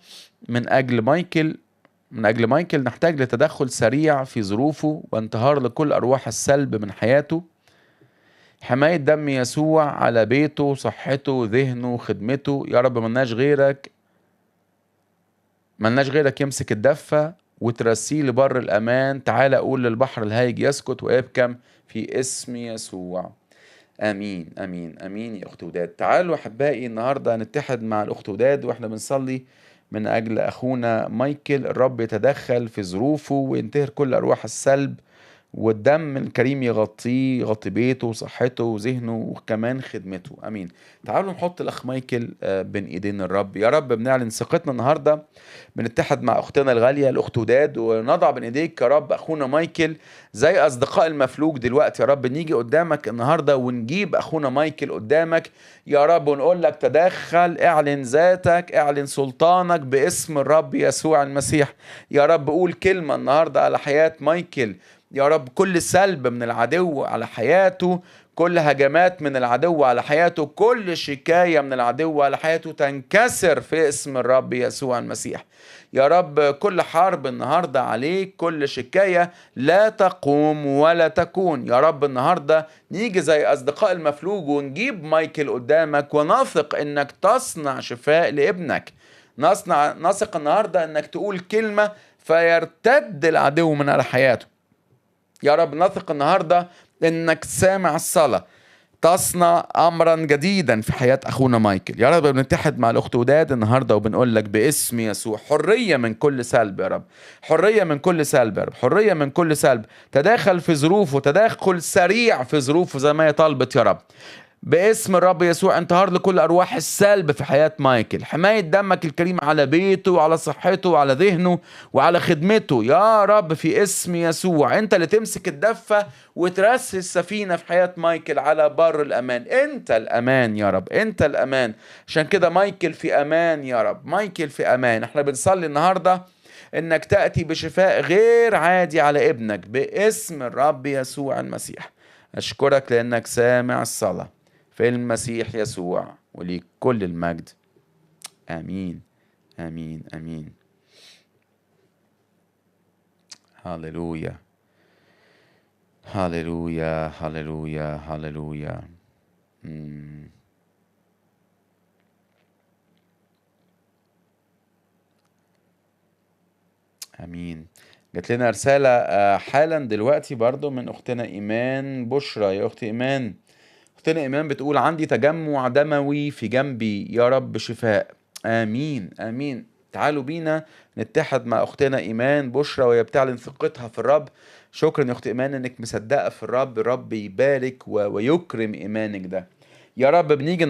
من أجل مايكل، من أجل مايكل نحتاج لتدخل سريع في ظروفه وانتهار لكل أرواح السلب من حياته، حماية دم يسوع على بيته، صحته، ذهنه، خدمته. يا رب ملناش غيرك، ملناش غيرك يمسك الدفة وترسيه لبر الأمان. تعالى أقول للبحر الهايج يسكت ويبكم في اسم يسوع. امين امين امين يا اخت وداد. تعالوا احبائي النهارده نتحد مع الاخت وداد واحنا بنصلي من اجل اخونا مايكل، الرب يتدخل في ظروفه وينتهر كل ارواح السلب، والدم الكريم يغطيه، يغطي بيته وصحته وذهنه وكمان خدمته. امين. تعالوا نحط الاخ مايكل بين ايدين الرب. يا رب بنعلن ثقتنا النهارده، بنتحد مع اختنا الغاليه الاخت وداد ونضع بين ايديك يا رب اخونا مايكل زي اصدقاء المفلوج دلوقتي. يا رب نيجي قدامك النهارده ونجيب اخونا مايكل قدامك يا رب ونقول لك تدخل، اعلن ذاتك، اعلن سلطانك باسم الرب يسوع المسيح. يا رب قول كلمه النهارده على حياه مايكل يا رب، كل سلب من العدو على حياته، كل هجمات من العدو على حياته، كل شكاية من العدو على حياته تنكسر في اسم الرب يسوع المسيح. يا رب كل حرب النهاردة عليك، كل شكاية لا تقوم ولا تكون. يا رب النهاردة نيجي زي أصدقاء المفلوج ونجيب مايكل قدامك ونثق إنك تصنع شفاء لابنك. نثق النهاردة إنك تقول كلمة فيرتد العدو من على حياته. يا رب نثق النهاردة إنك سامع الصلاة، تصنع أمرا جديدا في حياة أخونا مايكل. يا رب بنتحد مع الأخت وداد النهاردة وبنقول لك باسم يسوع حرية من كل سلب يا رب، حرية من كل سلب يا رب، حرية من كل سلب. تداخل في ظروفه، تداخل سريع في ظروفه زي ما هي طلبت يا رب. باسم الرب يسوع انتهار لكل أرواح السلب في حياة مايكل، حماية دمك الكريم على بيته وعلى صحته وعلى ذهنه وعلى خدمته يا رب في اسم يسوع. انت اللي تمسك الدفة وترسي السفينة في حياة مايكل على بر الأمان. انت الأمان يا رب، انت الأمان. عشان كده مايكل في أمان يا رب، مايكل في أمان. احنا بنصلي النهاردة انك تأتي بشفاء غير عادي على ابنك باسم الرب يسوع المسيح. أشكرك لأنك سامع الصلاة في المسيح يسوع، وليك كل المجد. آمين آمين آمين. هاليلويا هاليلويا هاليلويا هاليلويا. آمين. جات لنا رسالة حالا دلوقتي برضو من أختنا إيمان بشرى. يا أختي إيمان، أختنا إيمان بتقول عندي تجمع دموي في جنبي، يا رب شفاء. آمين آمين. تعالوا بينا نتحد مع أختنا إيمان بشرى وهي بتعلن ثقتها في الرب. شكرا يا أخت إيمان إنك مصدقة في الرب. الرب يبارك ويكرم إيمانك ده. يا رب بنيجي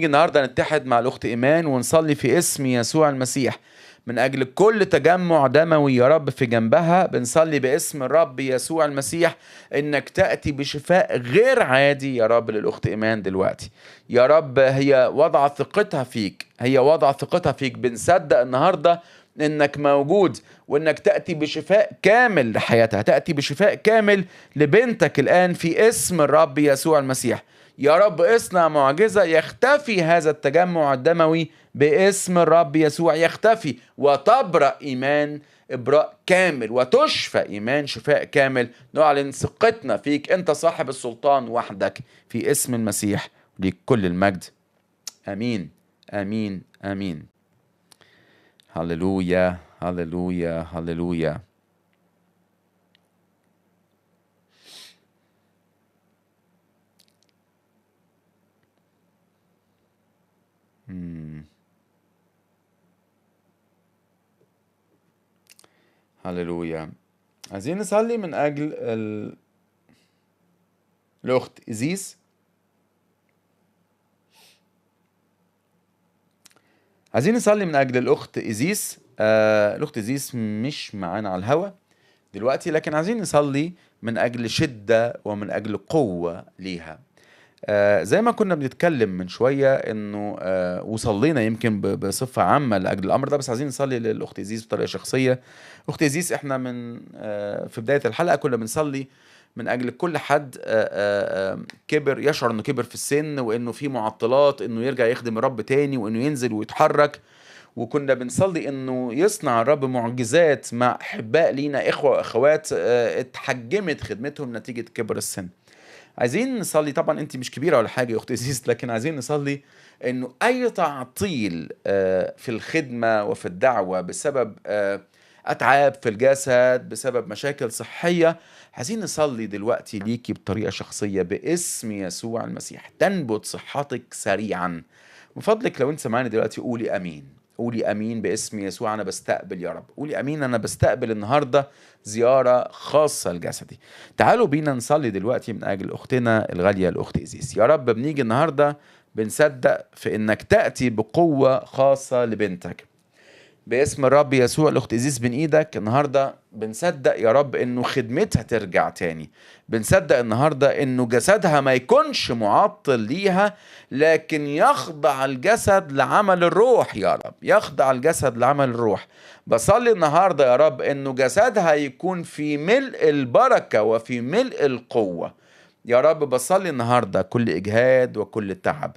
النهاردة نتحد مع الأخت إيمان ونصلي في اسم يسوع المسيح من أجل كل تجمع دموي يا رب في جنبها. بنصلي باسم الرب يسوع المسيح إنك تأتي بشفاء غير عادي يا رب للأخت إيمان دلوقتي. يا رب هي وضع ثقتها فيك، هي وضع ثقتها فيك. بنصدق النهاردة إنك موجود وإنك تأتي بشفاء كامل لحياتها، تأتي بشفاء كامل لبنتك الآن في اسم الرب يسوع المسيح. يا رب اصنع معجزة، يختفي هذا التجمع الدموي باسم الرب يسوع، يختفي وتبرأ إيمان إبراء كامل وتشفى إيمان شفاء كامل. نعلن ثقتنا فيك، أنت صاحب السلطان وحدك في اسم المسيح، ليك كل المجد. آمين آمين آمين. هللويا هللويا هللويا. هللويا. عايزين نصلي من أجل الأخت إزيس. عايزين نصلي من أجل الأخت إزيس. الأخت إزيس مش معانا على الهوا دلوقتي، لكن عايزين نصلي من أجل شدة ومن أجل قوة ليها. زي ما كنا بنتكلم من شوية إنه وصلينا يمكن بصفة عامة لأجل الأمر ده، بس عايزين نصلي للأخت إزيس بطريقة شخصية. أخت إزيس إحنا من في بداية الحلقة كنا بنصلي من أجل كل حد كبر، يشعر إنه كبر في السن وإنه في معطلات إنه يرجع يخدم الرب تاني وإنه ينزل ويتحرك. وكنا بنصلي إنه يصنع الرب معجزات مع أحباء لينا، إخوة وأخوات اتحجمت خدمتهم نتيجة كبر السن. عايزين نصلي، طبعا انت مش كبيرة ولا حاجة يا اختي إزيس، لكن عايزين نصلي انه اي تعطيل في الخدمة وفي الدعوة بسبب اتعاب في الجسد، بسبب مشاكل صحية، عايزين نصلي دلوقتي ليكي بطريقة شخصية باسم يسوع المسيح تنبت صحتك سريعا. من فضلك لو انت سمعني دلوقتي قولي امين، قولي امين باسم يسوع. انا بستقبل يا رب، قولي امين. انا بستقبل النهارده زياره خاصه لجسدي. تعالوا بينا نصلي دلوقتي من اجل اختنا الغاليه الاخت إزيس. يا رب بنيجي النهارده بنصدق في انك تاتي بقوه خاصه لبنتك. باسم الرب يسوع الأخت إزيس بين إيدك النهاردة. بنصدق يا رب إنه خدمتها ترجع تاني. بنصدق النهاردة إنه جسدها ما يكونش معطل ليها، لكن يخضع الجسد لعمل الروح يا رب، يخضع الجسد لعمل الروح. بصلي النهاردة يا رب إنه جسدها يكون في ملء البركة وفي ملء القوة. يا رب بصلي النهاردة كل إجهاد وكل تعب،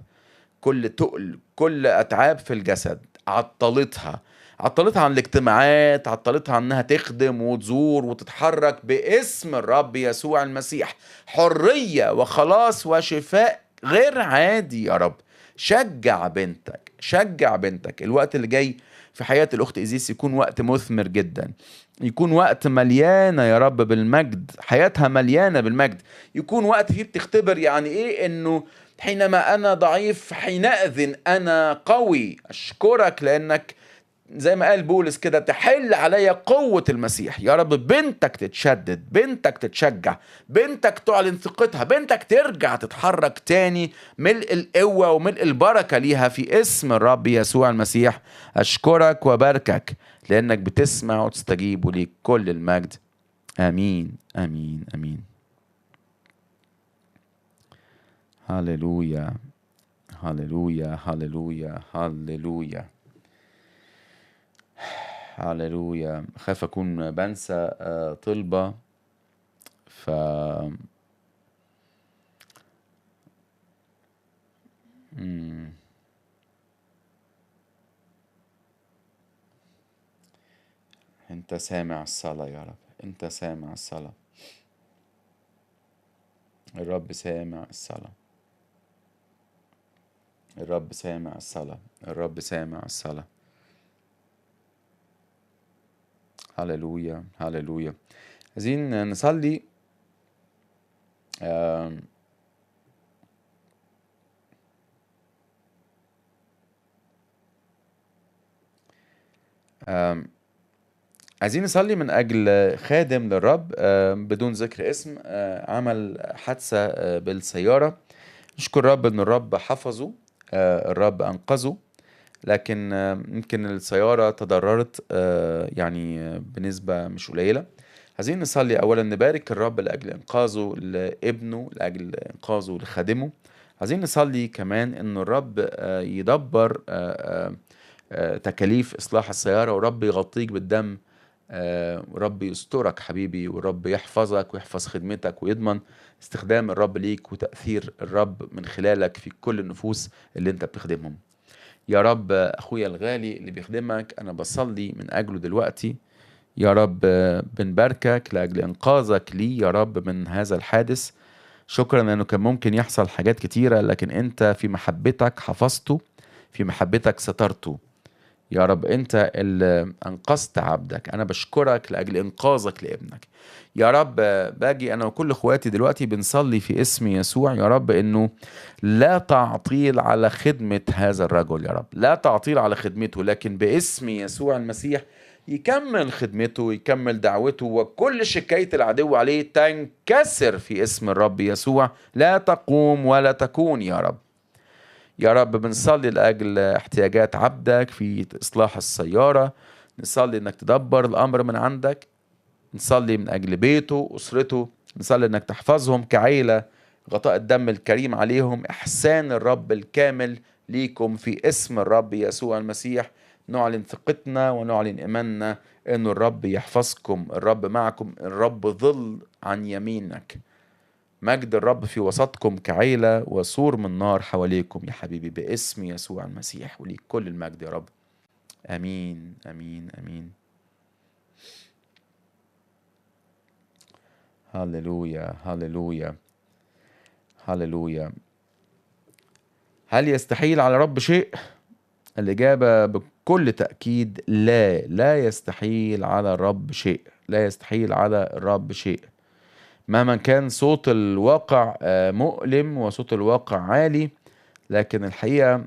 كل تقل، كل أتعاب في الجسد عطلتها عن الاجتماعات، عطلتها عنها تخدم وتزور وتتحرك، باسم الرب يسوع المسيح حرية وخلاص وشفاء غير عادي يا رب. شجع بنتك، شجع بنتك. الوقت اللي جاي في حياة الأخت إزيس يكون وقت مثمر جدا، يكون وقت مليانة يا رب بالمجد، حياتها مليانة بالمجد. يكون وقت فيه بتختبر يعني إيه إنه حينما أنا ضعيف حينئذ أنا قوي. أشكرك لأنك زي ما قال بولس كده تحل عليا قوة المسيح. يا رب بنتك تتشدد، بنتك تتشجع، بنتك تعلن ثقتها، بنتك ترجع تتحرك تاني ملء القوة وملء البركة ليها في اسم الرب يسوع المسيح. أشكرك وباركك لأنك بتسمع وتستجيب، وليك كل المجد. آمين آمين آمين. هاليلويا هاليلويا هاليلويا هاليلويا هاليلويا. خايف اكون بنسى طلبة، ف انت سامع الصلاة يا رب، انت سامع الصلاة. الرب سامع الصلاة، الرب سامع الصلاة، الرب سامع الصلاة. هاليلويا هاليلويا. عايزين نصلي عايزين نصلي من أجل خادم للرب بدون ذكر اسم، عمل حادثة بالسيارة. نشكر الرب إن الرب حفظه، الرب أنقذه، لكن يمكن السيارة تضررت يعني بنسبة مش قليلة. عايزين نصلي أولا نبارك الرب لأجل إنقاذه لابنه، لأجل إنقاذه لخادمه. عايزين نصلي كمان إن الرب يدبر تكاليف إصلاح السيارة، ورب يغطيك بالدم، ورب يسترك حبيبي، ورب يحفظك ويحفظ خدمتك، ويضمن استخدام الرب ليك وتأثير الرب من خلالك في كل النفوس اللي انت بتخدمهم. يا رب أخويا الغالي اللي بيخدمك أنا بصلي من أجله دلوقتي. يا رب بنباركك لأجل إنقاذك لي يا رب من هذا الحادث. شكرا لأنه كان ممكن يحصل حاجات كتيرة، لكن أنت في محبتك حفظته، في محبتك سترته. يا رب أنت اللي أنقذت عبدك، أنا بشكرك لأجل إنقاذك لابنك. يا رب باجي أنا وكل إخواتي دلوقتي بنصلي في اسم يسوع يا رب إنه لا تعطيل على خدمة هذا الرجل، يا رب لا تعطيل على خدمته، لكن باسم يسوع المسيح يكمل خدمته، يكمل دعوته، وكل شكاية العدو عليه تنكسر في اسم الرب يسوع، لا تقوم ولا تكون يا رب. يا رب بنصلي لأجل احتياجات عبدك في إصلاح السيارة، نصلي إنك تدبر الأمر من عندك، نصلي من أجل بيته أسرته، نصلي إنك تحفظهم كعيلة، غطاء الدم الكريم عليهم، إحسان الرب الكامل ليكم في اسم الرب يسوع المسيح. نعلن ثقتنا ونعلن إيماننا إن الرب يحفظكم، الرب معكم، الرب ظل عن يمينك. مجد الرب في وسطكم كعيلة، وسور من نار حواليكم يا حبيبي باسم يسوع المسيح، وليك كل المجد يا رب. آمين آمين آمين. هاليلويا هاليلويا هاليلويا. هل يستحيل على رب شيء؟ الإجابة بكل تأكيد لا، لا يستحيل على الرب شيء، لا يستحيل على الرب شيء. مهما كان صوت الواقع مؤلم وصوت الواقع عالي، لكن الحقيقة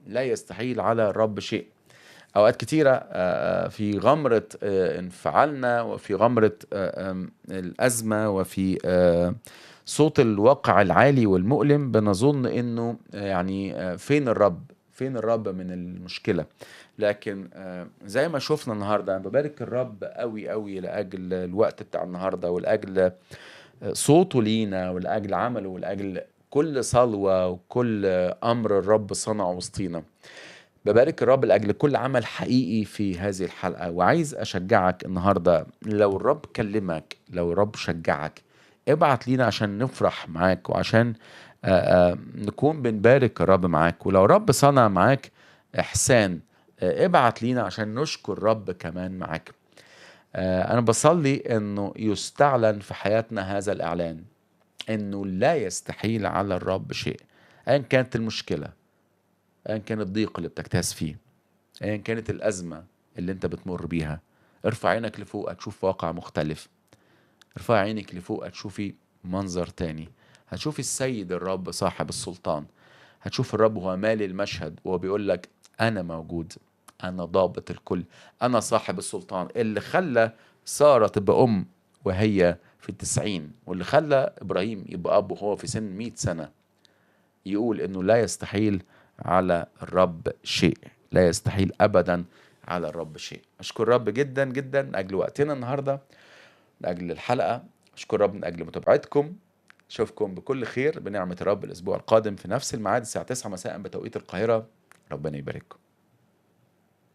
لا يستحيل على الرب شيء. أوقات كتيرة في غمرة انفعالنا، وفي غمرة الأزمة، وفي صوت الواقع العالي والمؤلم، بنظن إنه يعني فين الرب، فين الرب من المشكلة. لكن زي ما شفنا النهاردة، أنا ببارك الرب قوي قوي لأجل الوقت بتاع النهاردة، ولأجل صوته لينا، ولأجل عمله، ولأجل كل صلوة وكل أمر الرب صنعه وسطينا. ببارك الرب لأجل كل عمل حقيقي في هذه الحلقة. وعايز أشجعك النهاردة، لو الرب كلمك، لو الرب شجعك، ابعت لينا عشان نفرح معاك، وعشان نكون بنبارك الرب معاك. ولو الرب صنع معاك إحسان، ابعت لينا عشان نشكر الرب كمان معاك. أنا بصلي أنه يستعلن في حياتنا هذا الإعلان، أنه لا يستحيل على الرب شيء. أيا كانت المشكلة، أيا كان الضيق اللي بتجتاز فيه، أيا كانت الأزمة اللي أنت بتمر بيها، ارفع عينك لفوق هتشوف واقع مختلف. ارفع عينك لفوق هتشوفي منظر تاني. هتشوفي السيد الرب صاحب السلطان. هتشوف الرب هو مالي المشهد وهو بيقول لك أنا موجود، أنا ضابط الكل، أنا صاحب السلطان. اللي خلى سارة تبقى أم وهي في 90، واللي خلى إبراهيم يبقى أب وهو في سن 100 سنة، يقول إنه لا يستحيل على الرب شيء. لا يستحيل أبدا على الرب شيء. أشكر الرب جدا جدا من أجل وقتنا النهاردة، من أجل الحلقة. أشكر الرب من أجل متابعتكم. أشوفكم بكل خير بنعمة الرب الأسبوع القادم في نفس الميعاد الساعة 9 مساء بتوقيت القاهرة. ربنا يبارككم.